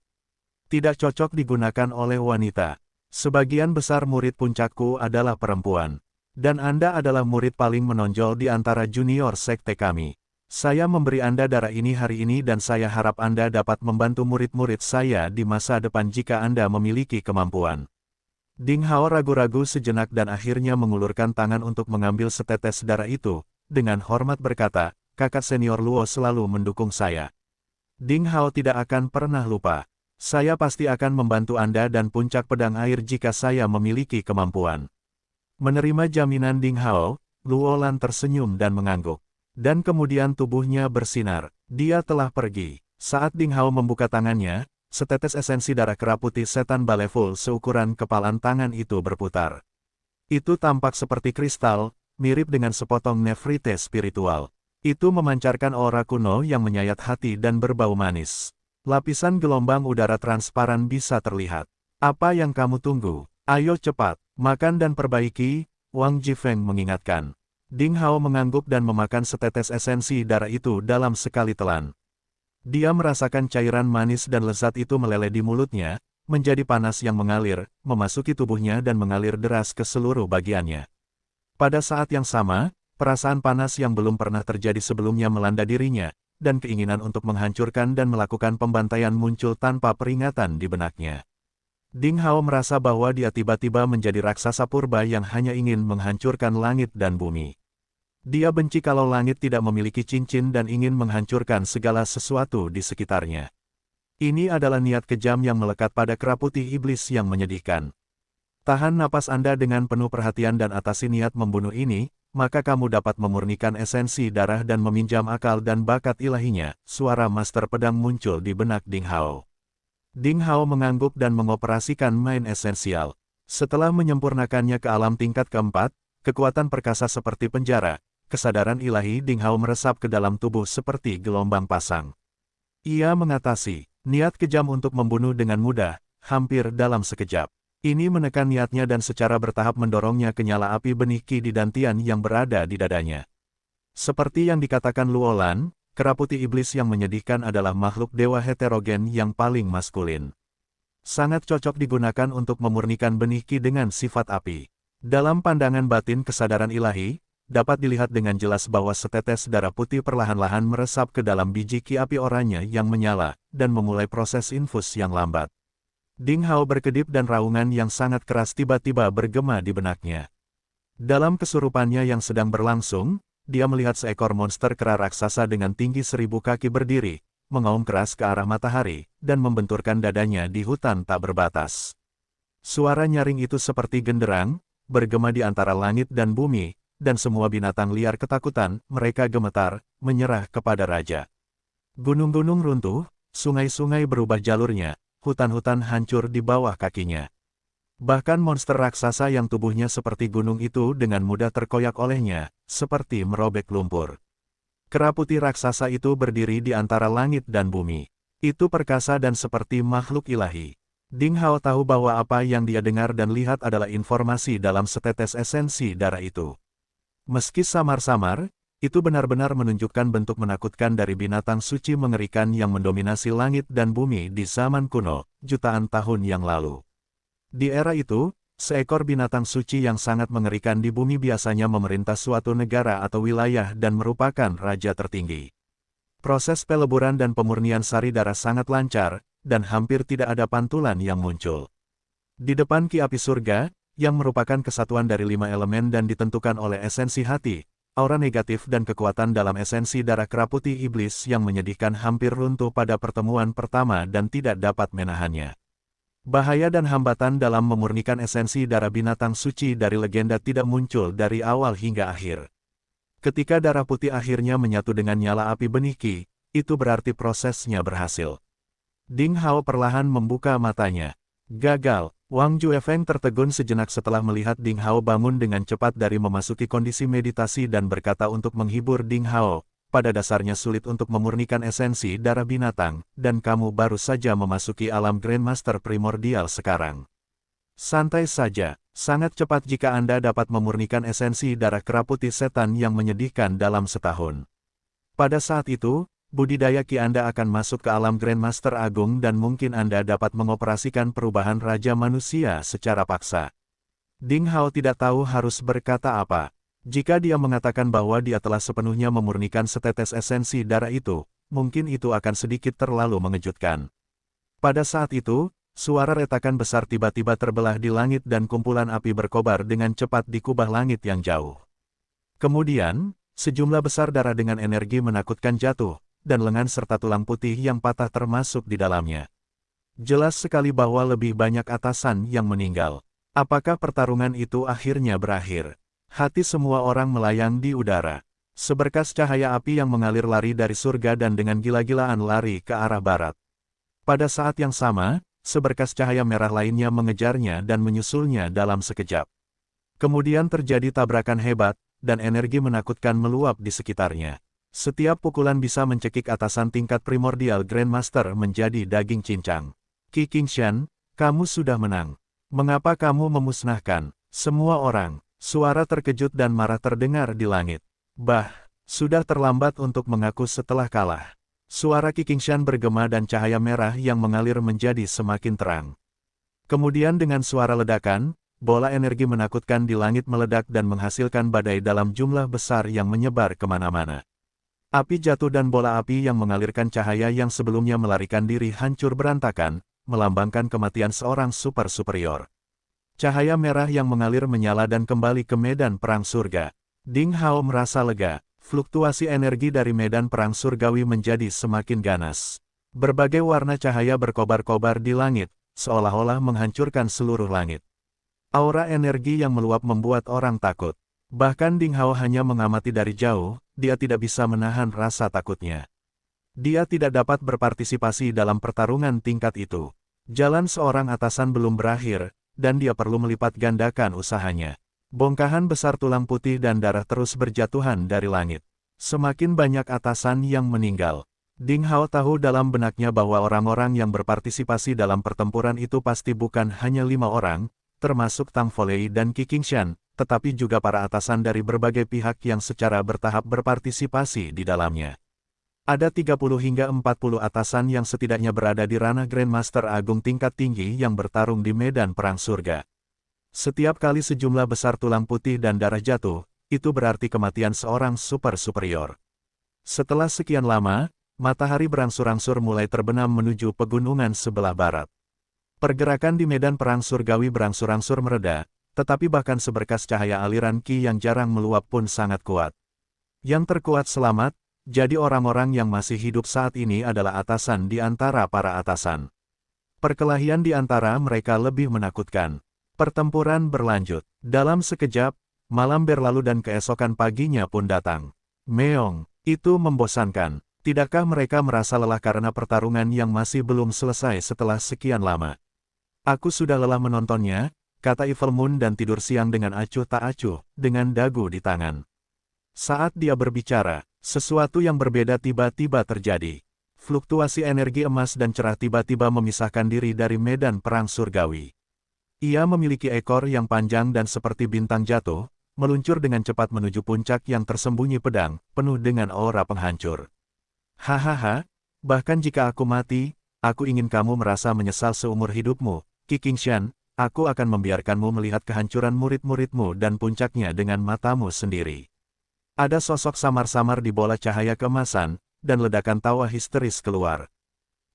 tidak cocok digunakan oleh wanita. Sebagian besar murid puncakku adalah perempuan. Dan Anda adalah murid paling menonjol di antara junior sekte kami. Saya memberi Anda darah ini hari ini dan saya harap Anda dapat membantu murid-murid saya di masa depan jika Anda memiliki kemampuan. Ding Hao ragu-ragu sejenak dan akhirnya mengulurkan tangan untuk mengambil setetes darah itu, dengan hormat berkata, kakak senior Luo selalu mendukung saya. Ding Hao tidak akan pernah lupa. Saya pasti akan membantu Anda dan puncak pedang air jika saya memiliki kemampuan. Menerima jaminan Ding Hao, Luolan tersenyum dan mengangguk. Dan kemudian tubuhnya bersinar. Dia telah pergi. Saat Ding Hao membuka tangannya, setetes esensi darah kera putih setan Baleful seukuran kepalan tangan itu berputar. Itu tampak seperti kristal, mirip dengan sepotong nefrite spiritual. Itu memancarkan aura kuno yang menyayat hati dan berbau manis. Lapisan gelombang udara transparan bisa terlihat. Apa yang kamu tunggu? Ayo cepat, makan dan perbaiki, Wang Jifeng mengingatkan. Ding Hao mengangguk dan memakan setetes esensi darah itu dalam sekali telan. Dia merasakan cairan manis dan lezat itu meleleh di mulutnya, menjadi panas yang mengalir, memasuki tubuhnya dan mengalir deras ke seluruh bagiannya. Pada saat yang sama, perasaan panas yang belum pernah terjadi sebelumnya melanda dirinya, dan keinginan untuk menghancurkan dan melakukan pembantaian muncul tanpa peringatan di benaknya. Ding Hao merasa bahwa dia tiba-tiba menjadi raksasa purba yang hanya ingin menghancurkan langit dan bumi. Dia benci kalau langit tidak memiliki cincin dan ingin menghancurkan segala sesuatu di sekitarnya. Ini adalah niat kejam yang melekat pada kera putih iblis yang menyedihkan. Tahan napas Anda dengan penuh perhatian dan atasi niat membunuh ini, maka kamu dapat memurnikan esensi darah dan meminjam akal dan bakat ilahinya. Suara master pedang muncul di benak Ding Hao. Ding Hao mengangguk dan mengoperasikan main esensial. Setelah menyempurnakannya ke alam tingkat keempat, kekuatan perkasa seperti penjara, kesadaran ilahi Ding Hao meresap ke dalam tubuh seperti gelombang pasang. Ia mengatasi niat kejam untuk membunuh dengan mudah, hampir dalam sekejap. Ini menekan niatnya dan secara bertahap mendorongnya ke nyala api benih Qi di dantian yang berada di dadanya. Seperti yang dikatakan Luolan, kera putih iblis yang menyedihkan adalah makhluk dewa heterogen yang paling maskulin. Sangat cocok digunakan untuk memurnikan benih Qi dengan sifat api. Dalam pandangan batin kesadaran ilahi, dapat dilihat dengan jelas bahwa setetes darah putih perlahan-lahan meresap ke dalam biji Qi api oranye yang menyala, dan memulai proses infus yang lambat. Ding Hao berkedip dan raungan yang sangat keras tiba-tiba bergema di benaknya. Dalam kesurupannya yang sedang berlangsung, dia melihat seekor monster kera raksasa dengan tinggi 1000 kaki berdiri, mengaum keras ke arah matahari, dan membenturkan dadanya di hutan tak berbatas. Suara nyaring itu seperti genderang, bergema di antara langit dan bumi, dan semua binatang liar ketakutan, mereka gemetar, menyerah kepada raja. Gunung-gunung runtuh, sungai-sungai berubah jalurnya, hutan-hutan hancur di bawah kakinya. Bahkan monster raksasa yang tubuhnya seperti gunung itu dengan mudah terkoyak olehnya, seperti merobek lumpur. Kera putih raksasa itu berdiri di antara langit dan bumi. Itu perkasa dan seperti makhluk ilahi. Ding Hao tahu bahwa apa yang dia dengar dan lihat adalah informasi dalam setetes esensi darah itu. Meski samar-samar, itu benar-benar menunjukkan bentuk menakutkan dari binatang suci mengerikan yang mendominasi langit dan bumi di zaman kuno, jutaan tahun yang lalu. Di era itu, seekor binatang suci yang sangat mengerikan di bumi biasanya memerintah suatu negara atau wilayah dan merupakan raja tertinggi. Proses peleburan dan pemurnian sari darah sangat lancar, dan hampir tidak ada pantulan yang muncul. Di depan Ki Api Surga, yang merupakan kesatuan dari 5 elemen dan ditentukan oleh esensi hati, aura negatif dan kekuatan dalam esensi darah kera putih iblis yang menyedihkan hampir runtuh pada pertemuan pertama dan tidak dapat menahannya. Bahaya dan hambatan dalam memurnikan esensi darah binatang suci dari legenda tidak muncul dari awal hingga akhir. Ketika darah putih akhirnya menyatu dengan nyala api benih Qi, itu berarti prosesnya berhasil. Ding Hao perlahan membuka matanya. Gagal. Wang Juefeng tertegun sejenak setelah melihat Ding Hao bangun dengan cepat dari memasuki kondisi meditasi dan berkata untuk menghibur Ding Hao, pada dasarnya sulit untuk memurnikan esensi darah binatang, dan kamu baru saja memasuki alam Grandmaster Primordial sekarang. Santai saja, sangat cepat jika Anda dapat memurnikan esensi darah kera putih setan yang menyedihkan dalam setahun. Pada saat itu, budidaya Ki Anda akan masuk ke alam Grandmaster Agung dan mungkin Anda dapat mengoperasikan perubahan Raja Manusia secara paksa. Ding Hao tidak tahu harus berkata apa. Jika dia mengatakan bahwa dia telah sepenuhnya memurnikan setetes esensi darah itu, mungkin itu akan sedikit terlalu mengejutkan. Pada saat itu, suara retakan besar tiba-tiba terbelah di langit dan kumpulan api berkobar dengan cepat di kubah langit yang jauh. Kemudian, sejumlah besar darah dengan energi menakutkan jatuh, dan lengan serta tulang putih yang patah termasuk di dalamnya. Jelas sekali bahwa lebih banyak atasan yang meninggal. Apakah pertarungan itu akhirnya berakhir? Hati semua orang melayang di udara. Seberkas cahaya api yang mengalir lari dari surga dan dengan gila-gilaan lari ke arah barat. Pada saat yang sama, seberkas cahaya merah lainnya mengejarnya dan menyusulnya dalam sekejap. Kemudian terjadi tabrakan hebat, dan energi menakutkan meluap di sekitarnya. Setiap pukulan bisa mencekik atasan tingkat primordial Grandmaster menjadi daging cincang. Qi Qingshan, kamu sudah menang. Mengapa kamu memusnahkan semua orang? Suara terkejut dan marah terdengar di langit. Bah, sudah terlambat untuk mengaku setelah kalah. Suara Qi Qingshan bergema dan cahaya merah yang mengalir menjadi semakin terang. Kemudian dengan suara ledakan, bola energi menakutkan di langit meledak dan menghasilkan badai dalam jumlah besar yang menyebar kemana-mana. Api jatuh dan bola api yang mengalirkan cahaya yang sebelumnya melarikan diri hancur berantakan, melambangkan kematian seorang super superior. Cahaya merah yang mengalir menyala dan kembali ke medan perang surga. Ding Hao merasa lega. Fluktuasi energi dari medan perang surgawi menjadi semakin ganas. Berbagai warna cahaya berkobar-kobar di langit, seolah-olah menghancurkan seluruh langit. Aura energi yang meluap membuat orang takut. Bahkan Ding Hao hanya mengamati dari jauh, dia tidak bisa menahan rasa takutnya. Dia tidak dapat berpartisipasi dalam pertarungan tingkat itu. Jalan seorang atasan belum berakhir, dan dia perlu melipat gandakan usahanya. Bongkahan besar tulang putih dan darah terus berjatuhan dari langit. Semakin banyak atasan yang meninggal. Ding Hao tahu dalam benaknya bahwa orang-orang yang berpartisipasi dalam pertempuran itu pasti bukan hanya 5 orang, termasuk Tang Folei dan Qi Qingshan, tetapi juga para atasan dari berbagai pihak yang secara bertahap berpartisipasi di dalamnya. Ada 30 hingga 40 atasan yang setidaknya berada di ranah Grandmaster Agung tingkat tinggi yang bertarung di medan perang surga. Setiap kali sejumlah besar tulang putih dan darah jatuh, itu berarti kematian seorang super superior. Setelah sekian lama, matahari berangsur-angsur mulai terbenam menuju pegunungan sebelah barat. Pergerakan di medan perang surgawi berangsur-angsur mereda, tetapi bahkan seberkas cahaya aliran Qi yang jarang meluap pun sangat kuat. Yang terkuat selamat, jadi orang-orang yang masih hidup saat ini adalah atasan di antara para atasan. Perkelahian di antara mereka lebih menakutkan. Pertempuran berlanjut. Dalam sekejap, malam berlalu dan keesokan paginya pun datang. Meong, itu membosankan. Tidakkah mereka merasa lelah karena pertarungan yang masih belum selesai setelah sekian lama? Aku sudah lelah menontonnya, kata Evil Moon dan tidur siang dengan acuh tak acuh, dengan dagu di tangan. Saat dia berbicara, sesuatu yang berbeda tiba-tiba terjadi. Fluktuasi energi emas dan cerah tiba-tiba memisahkan diri dari medan perang surgawi. Ia memiliki ekor yang panjang dan seperti bintang jatuh, meluncur dengan cepat menuju puncak yang tersembunyi pedang, penuh dengan aura penghancur. Hahaha, bahkan jika aku mati, aku ingin kamu merasa menyesal seumur hidupmu, Qi Qingshan, aku akan membiarkanmu melihat kehancuran murid-muridmu dan puncaknya dengan matamu sendiri. Ada sosok samar-samar di bola cahaya keemasan, dan ledakan tawa histeris keluar.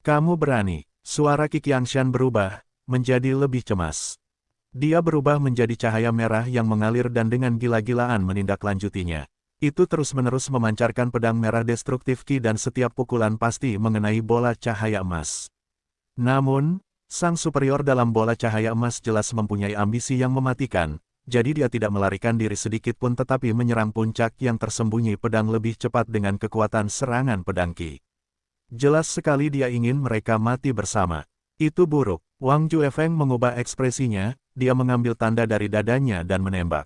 Kamu berani, suara Qi Qingshan berubah, menjadi lebih cemas. Dia berubah menjadi cahaya merah yang mengalir dan dengan gila-gilaan menindaklanjutinya. Itu terus-menerus memancarkan pedang merah destruktif Qi dan setiap pukulan pasti mengenai bola cahaya emas. Namun, sang superior dalam bola cahaya emas jelas mempunyai ambisi yang mematikan, jadi dia tidak melarikan diri sedikit pun tetapi menyerang puncak yang tersembunyi pedang lebih cepat dengan kekuatan serangan pedang Qi. Jelas sekali dia ingin mereka mati bersama. Itu buruk. Wang Juefeng mengubah ekspresinya, dia mengambil tanda dari dadanya dan menembak.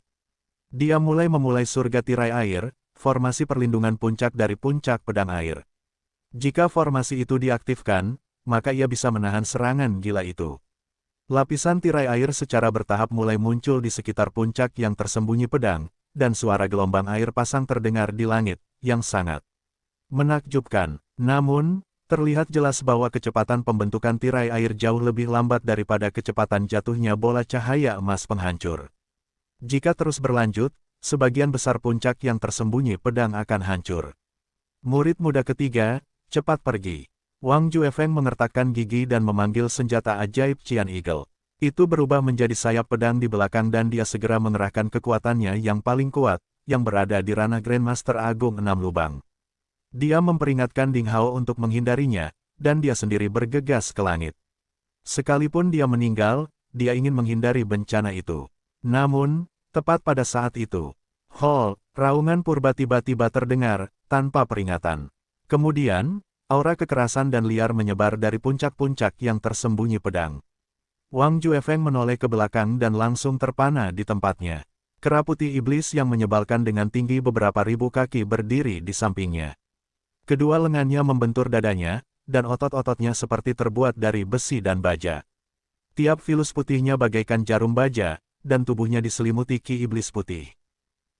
Dia memulai surga tirai air, formasi perlindungan puncak dari puncak pedang air. Jika formasi itu diaktifkan, maka ia bisa menahan serangan gila itu. Lapisan tirai air secara bertahap mulai muncul di sekitar puncak yang tersembunyi pedang, dan suara gelombang air pasang terdengar di langit, yang sangat menakjubkan. Namun, terlihat jelas bahwa kecepatan pembentukan tirai air jauh lebih lambat daripada kecepatan jatuhnya bola cahaya emas penghancur. Jika terus berlanjut, sebagian besar puncak yang tersembunyi pedang akan hancur. Murid muda ketiga, cepat pergi. Wang Juefeng mengertakkan gigi dan memanggil senjata ajaib Qian Eagle. Itu berubah menjadi sayap pedang di belakang dan dia segera mengerahkan kekuatannya yang paling kuat, yang berada di ranah Grandmaster Agung 6 lubang. Dia memperingatkan Ding Hao untuk menghindarinya, dan dia sendiri bergegas ke langit. Sekalipun dia meninggal, dia ingin menghindari bencana itu. Namun, tepat pada saat itu, raungan purba tiba-tiba terdengar, tanpa peringatan. Kemudian, aura kekerasan dan liar menyebar dari puncak-puncak yang tersembunyi pedang. Wang Juefeng menoleh ke belakang dan langsung terpana di tempatnya. Kera putih iblis yang menyebalkan dengan tinggi beberapa ribu kaki berdiri di sampingnya. Kedua lengannya membentur dadanya, dan otot-ototnya seperti terbuat dari besi dan baja. Tiap filus putihnya bagaikan jarum baja, dan tubuhnya diselimuti Ki iblis putih.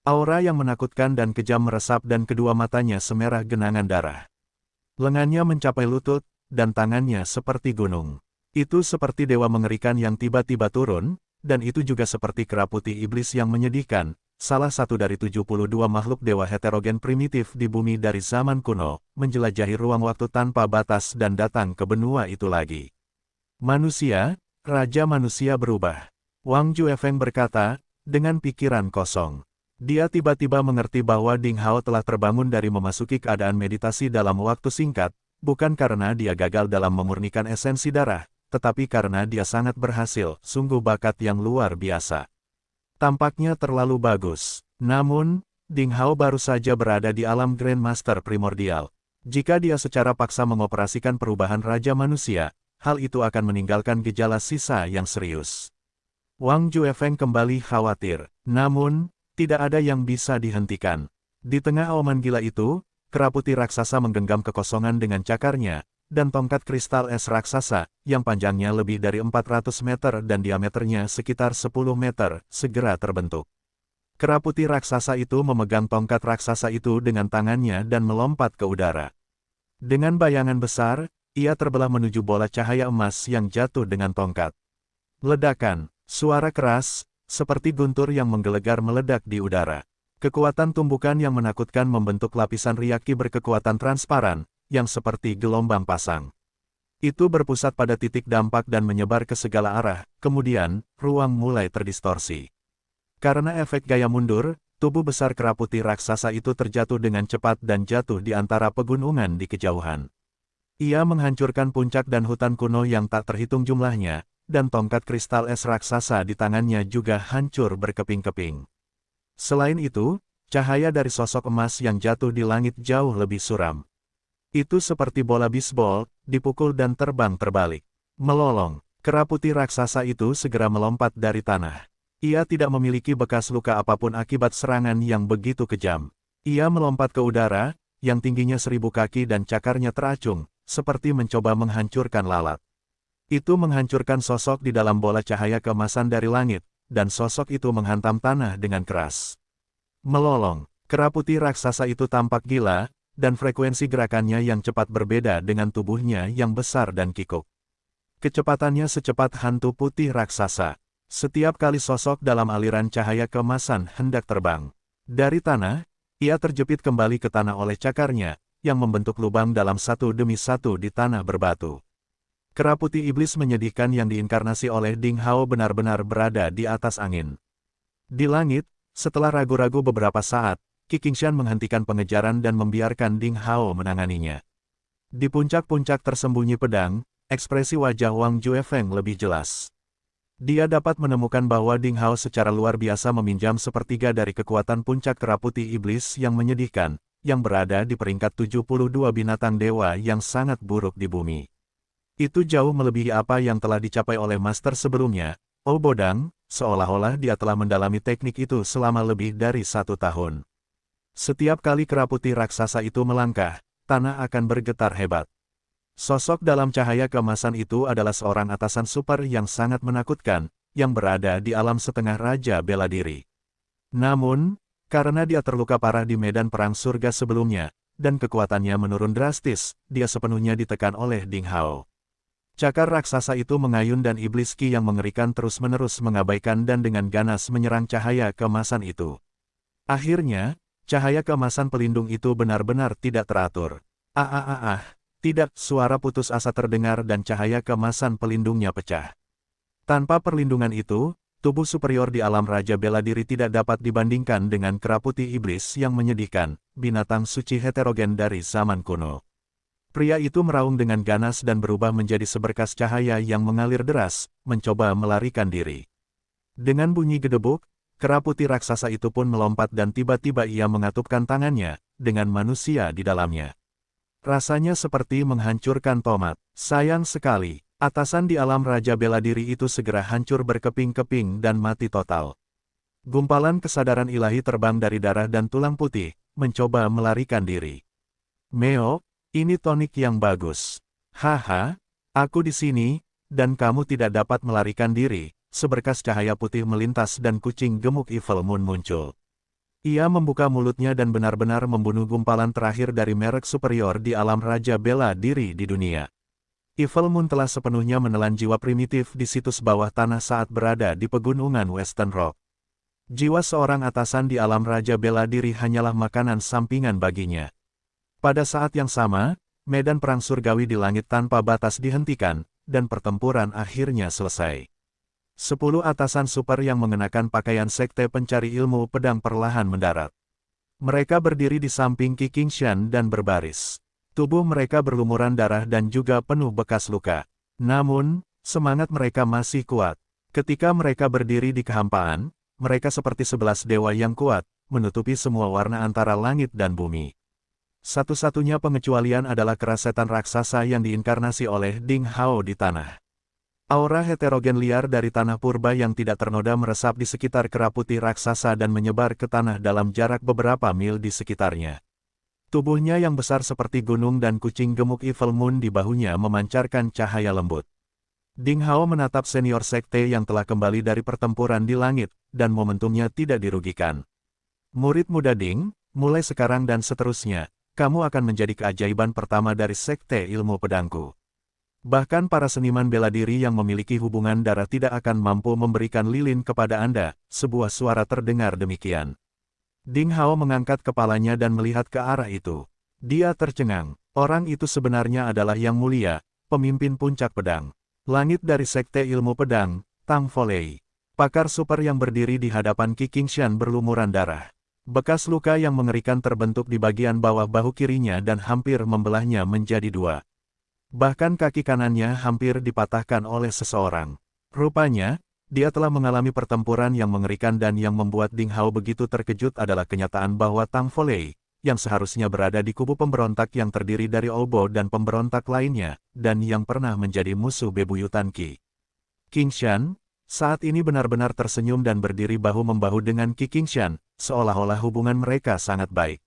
Aura yang menakutkan dan kejam meresap dan kedua matanya semerah genangan darah. Lengannya mencapai lutut, dan tangannya seperti gunung. Itu seperti dewa mengerikan yang tiba-tiba turun, dan itu juga seperti kera putih iblis yang menyedihkan, salah satu dari 72 makhluk dewa heterogen primitif di bumi dari zaman kuno, menjelajahi ruang waktu tanpa batas dan datang ke benua itu lagi. Manusia, Raja Manusia berubah. Wang Juefeng berkata, dengan pikiran kosong. Dia tiba-tiba mengerti bahwa Ding Hao telah terbangun dari memasuki keadaan meditasi dalam waktu singkat, bukan karena dia gagal dalam memurnikan esensi darah, tetapi karena dia sangat berhasil, sungguh bakat yang luar biasa. Tampaknya terlalu bagus. Namun, Ding Hao baru saja berada di alam Grandmaster Primordial. Jika dia secara paksa mengoperasikan perubahan Raja Manusia, hal itu akan meninggalkan gejala sisa yang serius. Wang Juefeng kembali khawatir. Namun, tidak ada yang bisa dihentikan. Di tengah auman gila itu, kera putih raksasa menggenggam kekosongan dengan cakarnya, dan tongkat kristal es raksasa, yang panjangnya lebih dari 400 meter dan diameternya sekitar 10 meter, segera terbentuk. Kera putih raksasa itu memegang tongkat raksasa itu dengan tangannya dan melompat ke udara. Dengan bayangan besar, ia terbelah menuju bola cahaya emas yang jatuh dengan tongkat. Ledakan, suara keras, seperti guntur yang menggelegar meledak di udara. Kekuatan tumbukan yang menakutkan membentuk lapisan riaki berkekuatan transparan, yang seperti gelombang pasang. Itu berpusat pada titik dampak dan menyebar ke segala arah, kemudian, ruang mulai terdistorsi. Karena efek gaya mundur, tubuh besar kera putih raksasa itu terjatuh dengan cepat dan jatuh di antara pegunungan di kejauhan. Ia menghancurkan puncak dan hutan kuno yang tak terhitung jumlahnya, dan tongkat kristal es raksasa di tangannya juga hancur berkeping-keping. Selain itu, cahaya dari sosok emas yang jatuh di langit jauh lebih suram. Itu seperti bola bisbol, dipukul dan terbang terbalik. Melolong, kera putih raksasa itu segera melompat dari tanah. Ia tidak memiliki bekas luka apapun akibat serangan yang begitu kejam. Ia melompat ke udara, yang tingginya 1000 kaki dan cakarnya teracung, seperti mencoba menghancurkan lalat. Itu menghancurkan sosok di dalam bola cahaya keemasan dari langit, dan sosok itu menghantam tanah dengan keras. Melolong, kera putih raksasa itu tampak gila, dan frekuensi gerakannya yang cepat berbeda dengan tubuhnya yang besar dan kikuk. Kecepatannya secepat hantu putih raksasa. Setiap kali sosok dalam aliran cahaya keemasan hendak terbang dari tanah, ia terjepit kembali ke tanah oleh cakarnya, yang membentuk lubang dalam satu demi satu di tanah berbatu. Kera putih iblis menyedihkan yang diinkarnasi oleh Ding Hao benar-benar berada di atas angin. Di langit, setelah ragu-ragu beberapa saat, Qi Qingshan menghentikan pengejaran dan membiarkan Ding Hao menanganinya. Di puncak-puncak tersembunyi pedang, ekspresi wajah Wang Juefeng lebih jelas. Dia dapat menemukan bahwa Ding Hao secara luar biasa meminjam sepertiga dari kekuatan puncak kera putih iblis yang menyedihkan, yang berada di peringkat 72 binatang dewa yang sangat buruk di bumi. Itu jauh melebihi apa yang telah dicapai oleh master sebelumnya, Oh Bodang, seolah-olah dia telah mendalami teknik itu selama lebih dari 1 tahun. Setiap kali kera putih raksasa itu melangkah, tanah akan bergetar hebat. Sosok dalam cahaya keemasan itu adalah seorang atasan super yang sangat menakutkan, yang berada di alam setengah raja bela diri. Namun, karena dia terluka parah di medan perang surga sebelumnya, dan kekuatannya menurun drastis, dia sepenuhnya ditekan oleh Ding Hao. Cakar raksasa itu mengayun dan iblis Qi yang mengerikan terus-menerus mengabaikan dan dengan ganas menyerang cahaya keemasan itu. Akhirnya, cahaya keemasan pelindung itu benar-benar tidak teratur. Tidak, suara putus asa terdengar dan cahaya keemasan pelindungnya pecah. Tanpa perlindungan itu, tubuh superior di alam Raja Bela Diri tidak dapat dibandingkan dengan kera putih iblis yang menyedihkan, binatang suci heterogen dari zaman kuno. Pria itu meraung dengan ganas dan berubah menjadi seberkas cahaya yang mengalir deras, mencoba melarikan diri. Dengan bunyi gedebuk, kera putih raksasa itu pun melompat dan tiba-tiba ia mengatupkan tangannya, dengan manusia di dalamnya. Rasanya seperti menghancurkan tomat. Sayang sekali, atasan di alam Raja Bela Diri itu segera hancur berkeping-keping dan mati total. Gumpalan kesadaran ilahi terbang dari darah dan tulang putih, mencoba melarikan diri. Meo, ini tonik yang bagus. Haha, aku di sini, dan kamu tidak dapat melarikan diri. Seberkas cahaya putih melintas dan kucing gemuk Evil Moon muncul. Ia membuka mulutnya dan benar-benar membunuh gumpalan terakhir dari merek superior di alam Raja Bela Diri di dunia. Evil Moon telah sepenuhnya menelan jiwa primitif di situs bawah tanah saat berada di pegunungan Western Rock. Jiwa seorang atasan di alam Raja Bela Diri hanyalah makanan sampingan baginya. Pada saat yang sama, medan perang surgawi di langit tanpa batas dihentikan, dan pertempuran akhirnya selesai. 10 atasan super yang mengenakan pakaian sekte pencari ilmu pedang perlahan mendarat. Mereka berdiri di samping Qi Qingshan dan berbaris. Tubuh mereka berlumuran darah dan juga penuh bekas luka. Namun, semangat mereka masih kuat. Ketika mereka berdiri di kehampaan, mereka seperti 11 dewa yang kuat, menutupi semua warna antara langit dan bumi. Satu-satunya pengecualian adalah kera setan raksasa yang diinkarnasi oleh Ding Hao di tanah. Aura heterogen liar dari tanah purba yang tidak ternoda meresap di sekitar kera putih raksasa dan menyebar ke tanah dalam jarak beberapa mil di sekitarnya. Tubuhnya yang besar seperti gunung dan kucing gemuk Evil Moon di bahunya memancarkan cahaya lembut. Ding Hao menatap senior sekte yang telah kembali dari pertempuran di langit, dan momentumnya tidak dirugikan. Murid muda Ding, mulai sekarang dan seterusnya, kamu akan menjadi keajaiban pertama dari sekte ilmu pedangku. Bahkan para seniman bela diri yang memiliki hubungan darah tidak akan mampu memberikan lilin kepada Anda, sebuah suara terdengar demikian. Ding Hao mengangkat kepalanya dan melihat ke arah itu. Dia tercengang, orang itu sebenarnya adalah Yang Mulia, pemimpin puncak pedang. Langit dari sekte ilmu pedang, Tang Folei. Pakar super yang berdiri di hadapan Qi Qingshan berlumuran darah. Bekas luka yang mengerikan terbentuk di bagian bawah bahu kirinya dan hampir membelahnya menjadi 2. Bahkan kaki kanannya hampir dipatahkan oleh seseorang. Rupanya, dia telah mengalami pertempuran yang mengerikan dan yang membuat Ding Hao begitu terkejut adalah kenyataan bahwa Tang Folei, yang seharusnya berada di kubu pemberontak yang terdiri dari Olbo dan pemberontak lainnya, dan yang pernah menjadi musuh bebuyutan Qi Qingshan, saat ini benar-benar tersenyum dan berdiri bahu-membahu dengan Qi Qingshan, seolah-olah hubungan mereka sangat baik.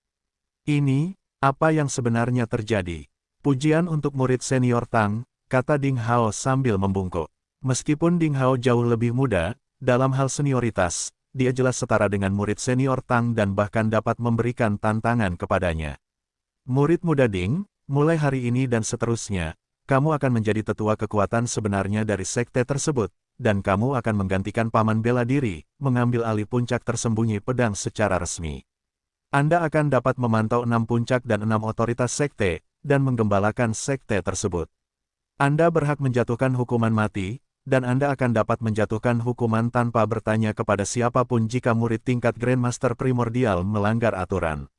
Ini, apa yang sebenarnya terjadi? Pujian untuk murid senior Tang, kata Ding Hao sambil membungkuk. Meskipun Ding Hao jauh lebih muda, dalam hal senioritas, dia jelas setara dengan murid senior Tang dan bahkan dapat memberikan tantangan kepadanya. Murid muda Ding, mulai hari ini dan seterusnya, kamu akan menjadi tetua kekuatan sebenarnya dari sekte tersebut, dan kamu akan menggantikan Paman Bela Diri, mengambil alih puncak tersembunyi pedang secara resmi. Anda akan dapat memantau 6 puncak dan 6 otoritas sekte, dan menggembalakan sekte tersebut. Anda berhak menjatuhkan hukuman mati, dan Anda akan dapat menjatuhkan hukuman tanpa bertanya kepada siapapun jika murid tingkat Grandmaster Primordial melanggar aturan.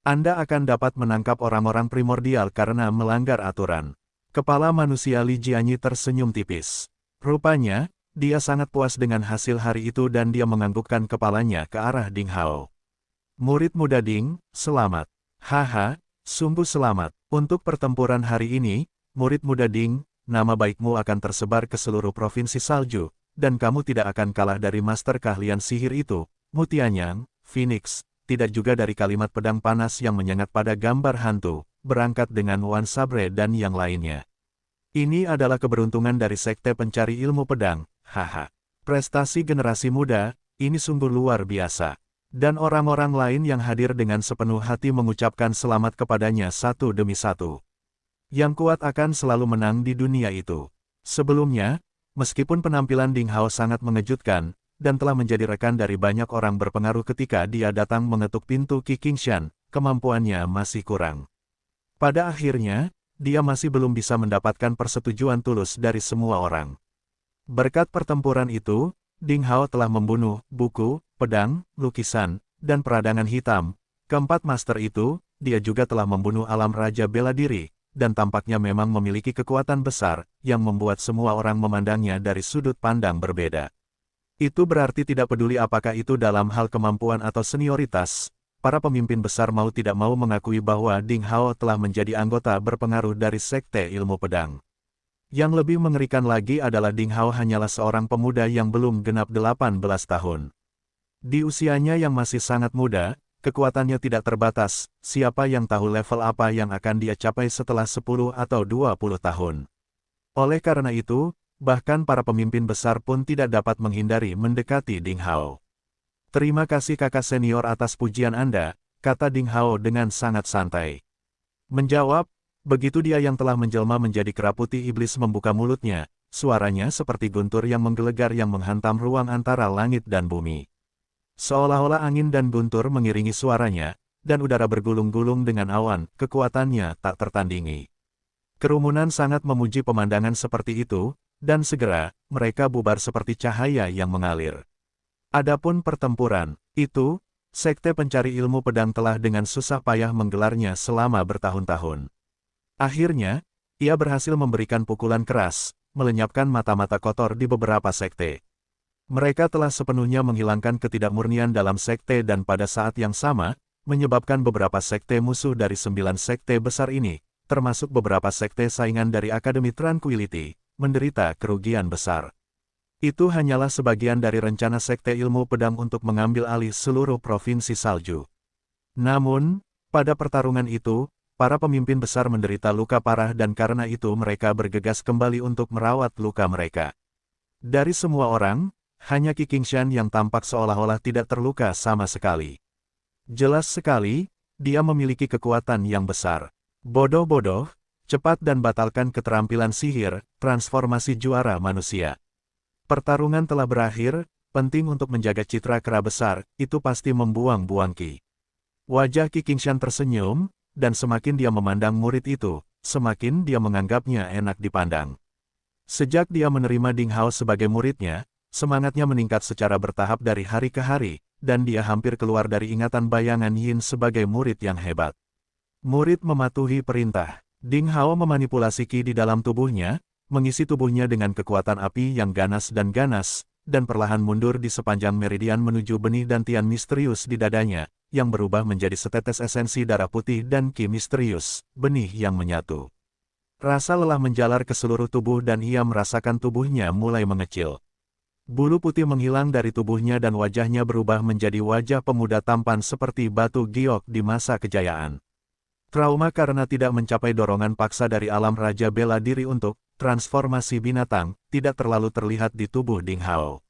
Anda akan dapat menangkap orang-orang primordial karena melanggar aturan. Kepala manusia Li Jianyi tersenyum tipis. Rupanya, dia sangat puas dengan hasil hari itu dan dia menganggukkan kepalanya ke arah Ding Hao. Murid muda Ding, selamat. Haha, sungguh selamat. Untuk pertempuran hari ini, murid muda Ding, nama baikmu akan tersebar ke seluruh provinsi salju, dan kamu tidak akan kalah dari master keahlian sihir itu, Mutianyang, Phoenix, tidak juga dari kalimat pedang panas yang menyengat pada gambar hantu, berangkat dengan Wan Sabre dan yang lainnya. Ini adalah keberuntungan dari sekte pencari ilmu pedang, haha. Prestasi generasi muda, ini sungguh luar biasa. Dan orang-orang lain yang hadir dengan sepenuh hati mengucapkan selamat kepadanya satu demi satu. Yang kuat akan selalu menang di dunia itu. Sebelumnya, meskipun penampilan Ding Hao sangat mengejutkan, dan telah menjadi rekan dari banyak orang berpengaruh ketika dia datang mengetuk pintu Qi Qingshan, kemampuannya masih kurang. Pada akhirnya, dia masih belum bisa mendapatkan persetujuan tulus dari semua orang. Berkat pertempuran itu, Ding Hao telah membunuh buku, pedang, lukisan, dan peradangan hitam. Keempat master itu, dia juga telah membunuh alam Raja Bela Diri, dan tampaknya memang memiliki kekuatan besar, yang membuat semua orang memandangnya dari sudut pandang berbeda. Itu berarti tidak peduli apakah itu dalam hal kemampuan atau senioritas, para pemimpin besar mau tidak mau mengakui bahwa Ding Hao telah menjadi anggota berpengaruh dari sekte ilmu pedang. Yang lebih mengerikan lagi adalah Ding Hao hanyalah seorang pemuda yang belum genap 18 tahun. Di usianya yang masih sangat muda, kekuatannya tidak terbatas, siapa yang tahu level apa yang akan dia capai setelah 10 atau 20 tahun. Oleh karena itu, bahkan para pemimpin besar pun tidak dapat menghindari mendekati Ding Hao. Terima kasih kakak senior atas pujian Anda, kata Ding Hao dengan sangat santai. Menjawab, begitu dia yang telah menjelma menjadi kera putih iblis membuka mulutnya, suaranya seperti guntur yang menggelegar yang menghantam ruang antara langit dan bumi. Seolah-olah angin dan guntur mengiringi suaranya, dan udara bergulung-gulung dengan awan, kekuatannya tak tertandingi. Kerumunan sangat memuji pemandangan seperti itu, dan segera, mereka bubar seperti cahaya yang mengalir. Adapun pertempuran, itu, sekte pencari ilmu pedang telah dengan susah payah menggelarnya selama bertahun-tahun. Akhirnya, ia berhasil memberikan pukulan keras, melenyapkan mata-mata kotor di beberapa sekte. Mereka telah sepenuhnya menghilangkan ketidakmurnian dalam sekte dan pada saat yang sama, menyebabkan beberapa sekte musuh dari 9 sekte besar ini, termasuk beberapa sekte saingan dari Akademi Tranquility, menderita kerugian besar. Itu hanyalah sebagian dari rencana sekte ilmu pedang untuk mengambil alih seluruh provinsi salju. Namun, pada pertarungan itu, para pemimpin besar menderita luka parah dan karena itu mereka bergegas kembali untuk merawat luka mereka. Dari semua orang, hanya Qi Qingshan yang tampak seolah-olah tidak terluka sama sekali. Jelas sekali, dia memiliki kekuatan yang besar. Bodoh-bodoh, cepat dan batalkan keterampilan sihir, transformasi juara manusia. Pertarungan telah berakhir, penting untuk menjaga citra kera besar, itu pasti membuang-buang Qi. Wajah Qi Qingshan tersenyum, dan semakin dia memandang murid itu, semakin dia menganggapnya enak dipandang. Sejak dia menerima Ding Hao sebagai muridnya, semangatnya meningkat secara bertahap dari hari ke hari, dan dia hampir keluar dari ingatan bayangan Yin sebagai murid yang hebat. Murid mematuhi perintah. Ding Hao memanipulasi Qi di dalam tubuhnya, mengisi tubuhnya dengan kekuatan api yang ganas, dan perlahan mundur di sepanjang meridian menuju benih dantian misterius di dadanya, yang berubah menjadi setetes esensi darah putih dan ki misterius, benih yang menyatu. Rasa lelah menjalar ke seluruh tubuh dan ia merasakan tubuhnya mulai mengecil. Bulu putih menghilang dari tubuhnya dan wajahnya berubah menjadi wajah pemuda tampan seperti batu giok di masa kejayaan. Trauma karena tidak mencapai dorongan paksa dari alam raja bela diri untuk transformasi binatang tidak terlalu terlihat di tubuh Ding Hao.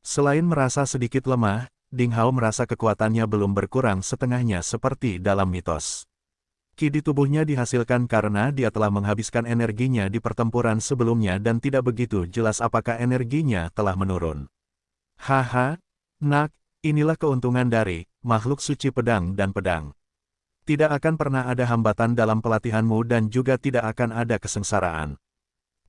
Selain merasa sedikit lemah, Ding Hao merasa kekuatannya belum berkurang setengahnya seperti dalam mitos. Ki di tubuhnya dihasilkan karena dia telah menghabiskan energinya di pertempuran sebelumnya dan tidak begitu jelas apakah energinya telah menurun. Haha, nak, inilah keuntungan dari makhluk suci pedang dan pedang. Tidak akan pernah ada hambatan dalam pelatihanmu dan juga tidak akan ada kesengsaraan.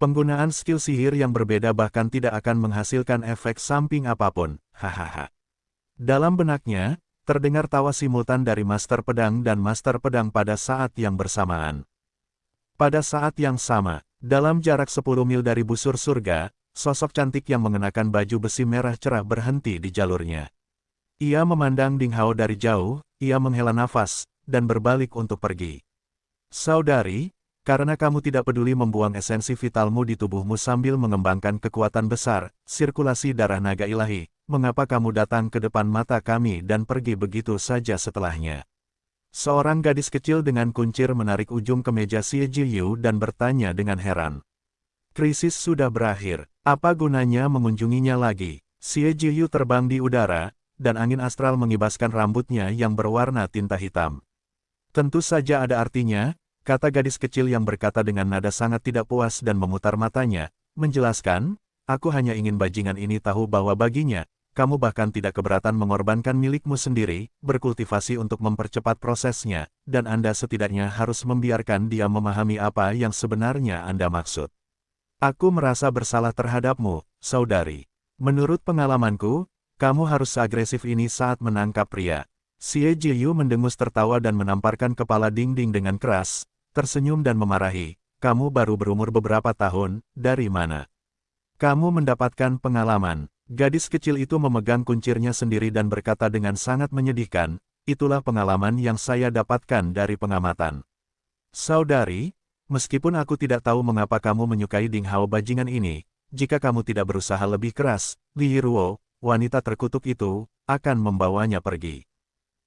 Penggunaan skill sihir yang berbeda bahkan tidak akan menghasilkan efek samping apapun, hahaha. Dalam benaknya, terdengar tawa simultan dari Master Pedang dan Master Pedang pada saat yang bersamaan. Pada saat yang sama, dalam jarak 10 mil dari busur surga, sosok cantik yang mengenakan baju besi merah cerah berhenti di jalurnya. Ia memandang Ding Hao dari jauh, ia menghela nafas, dan berbalik untuk pergi. Saudari, karena kamu tidak peduli membuang esensi vitalmu di tubuhmu sambil mengembangkan kekuatan besar, sirkulasi darah naga ilahi, mengapa kamu datang ke depan mata kami dan pergi begitu saja setelahnya? Seorang gadis kecil dengan kuncir menarik ujung kemeja Xie Jiyu dan bertanya dengan heran. Krisis sudah berakhir, apa gunanya mengunjunginya lagi? Xie Jiyu terbang di udara, dan angin astral mengibaskan rambutnya yang berwarna tinta hitam. Tentu saja ada artinya, kata gadis kecil yang berkata dengan nada sangat tidak puas dan memutar matanya, menjelaskan, aku hanya ingin bajingan ini tahu bahwa baginya, kamu bahkan tidak keberatan mengorbankan milikmu sendiri, berkultivasi untuk mempercepat prosesnya, dan Anda setidaknya harus membiarkan dia memahami apa yang sebenarnya Anda maksud. Aku merasa bersalah terhadapmu, saudari. Menurut pengalamanku, kamu harus seagresif ini saat menangkap pria. Xie Jiyu mendengus tertawa dan menamparkan kepala Ding-Ding dengan keras, tersenyum dan memarahi, kamu baru berumur beberapa tahun, dari mana? Kamu mendapatkan pengalaman. Gadis kecil itu memegang kuncirnya sendiri dan berkata dengan sangat menyedihkan, itulah pengalaman yang saya dapatkan dari pengamatan. Saudari, meskipun aku tidak tahu mengapa kamu menyukai Ding Hao bajingan ini, jika kamu tidak berusaha lebih keras, Li Yiruo, wanita terkutuk itu, akan membawanya pergi.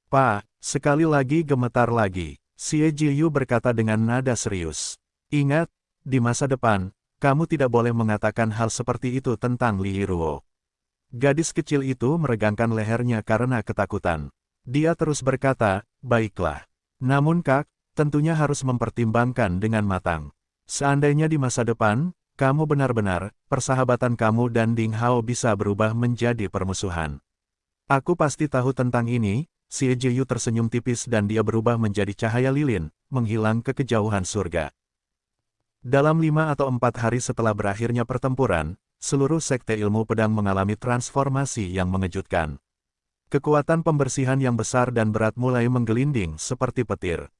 Pak, sekali lagi gemetar lagi, Xie Jiyu berkata dengan nada serius. Ingat, di masa depan, kamu tidak boleh mengatakan hal seperti itu tentang Li Yiruo. Gadis kecil itu meregangkan lehernya karena ketakutan. Dia terus berkata, baiklah. Namun Kak, tentunya harus mempertimbangkan dengan matang. Seandainya di masa depan, kamu benar-benar, persahabatan kamu dan Ding Hao bisa berubah menjadi permusuhan. Aku pasti tahu tentang ini. Xie Jiyu tersenyum tipis dan dia berubah menjadi cahaya lilin, menghilang ke kejauhan surga. Dalam 5 atau 4 hari setelah berakhirnya pertempuran, seluruh sekte ilmu pedang mengalami transformasi yang mengejutkan. Kekuatan pembersihan yang besar dan berat mulai menggelinding seperti petir.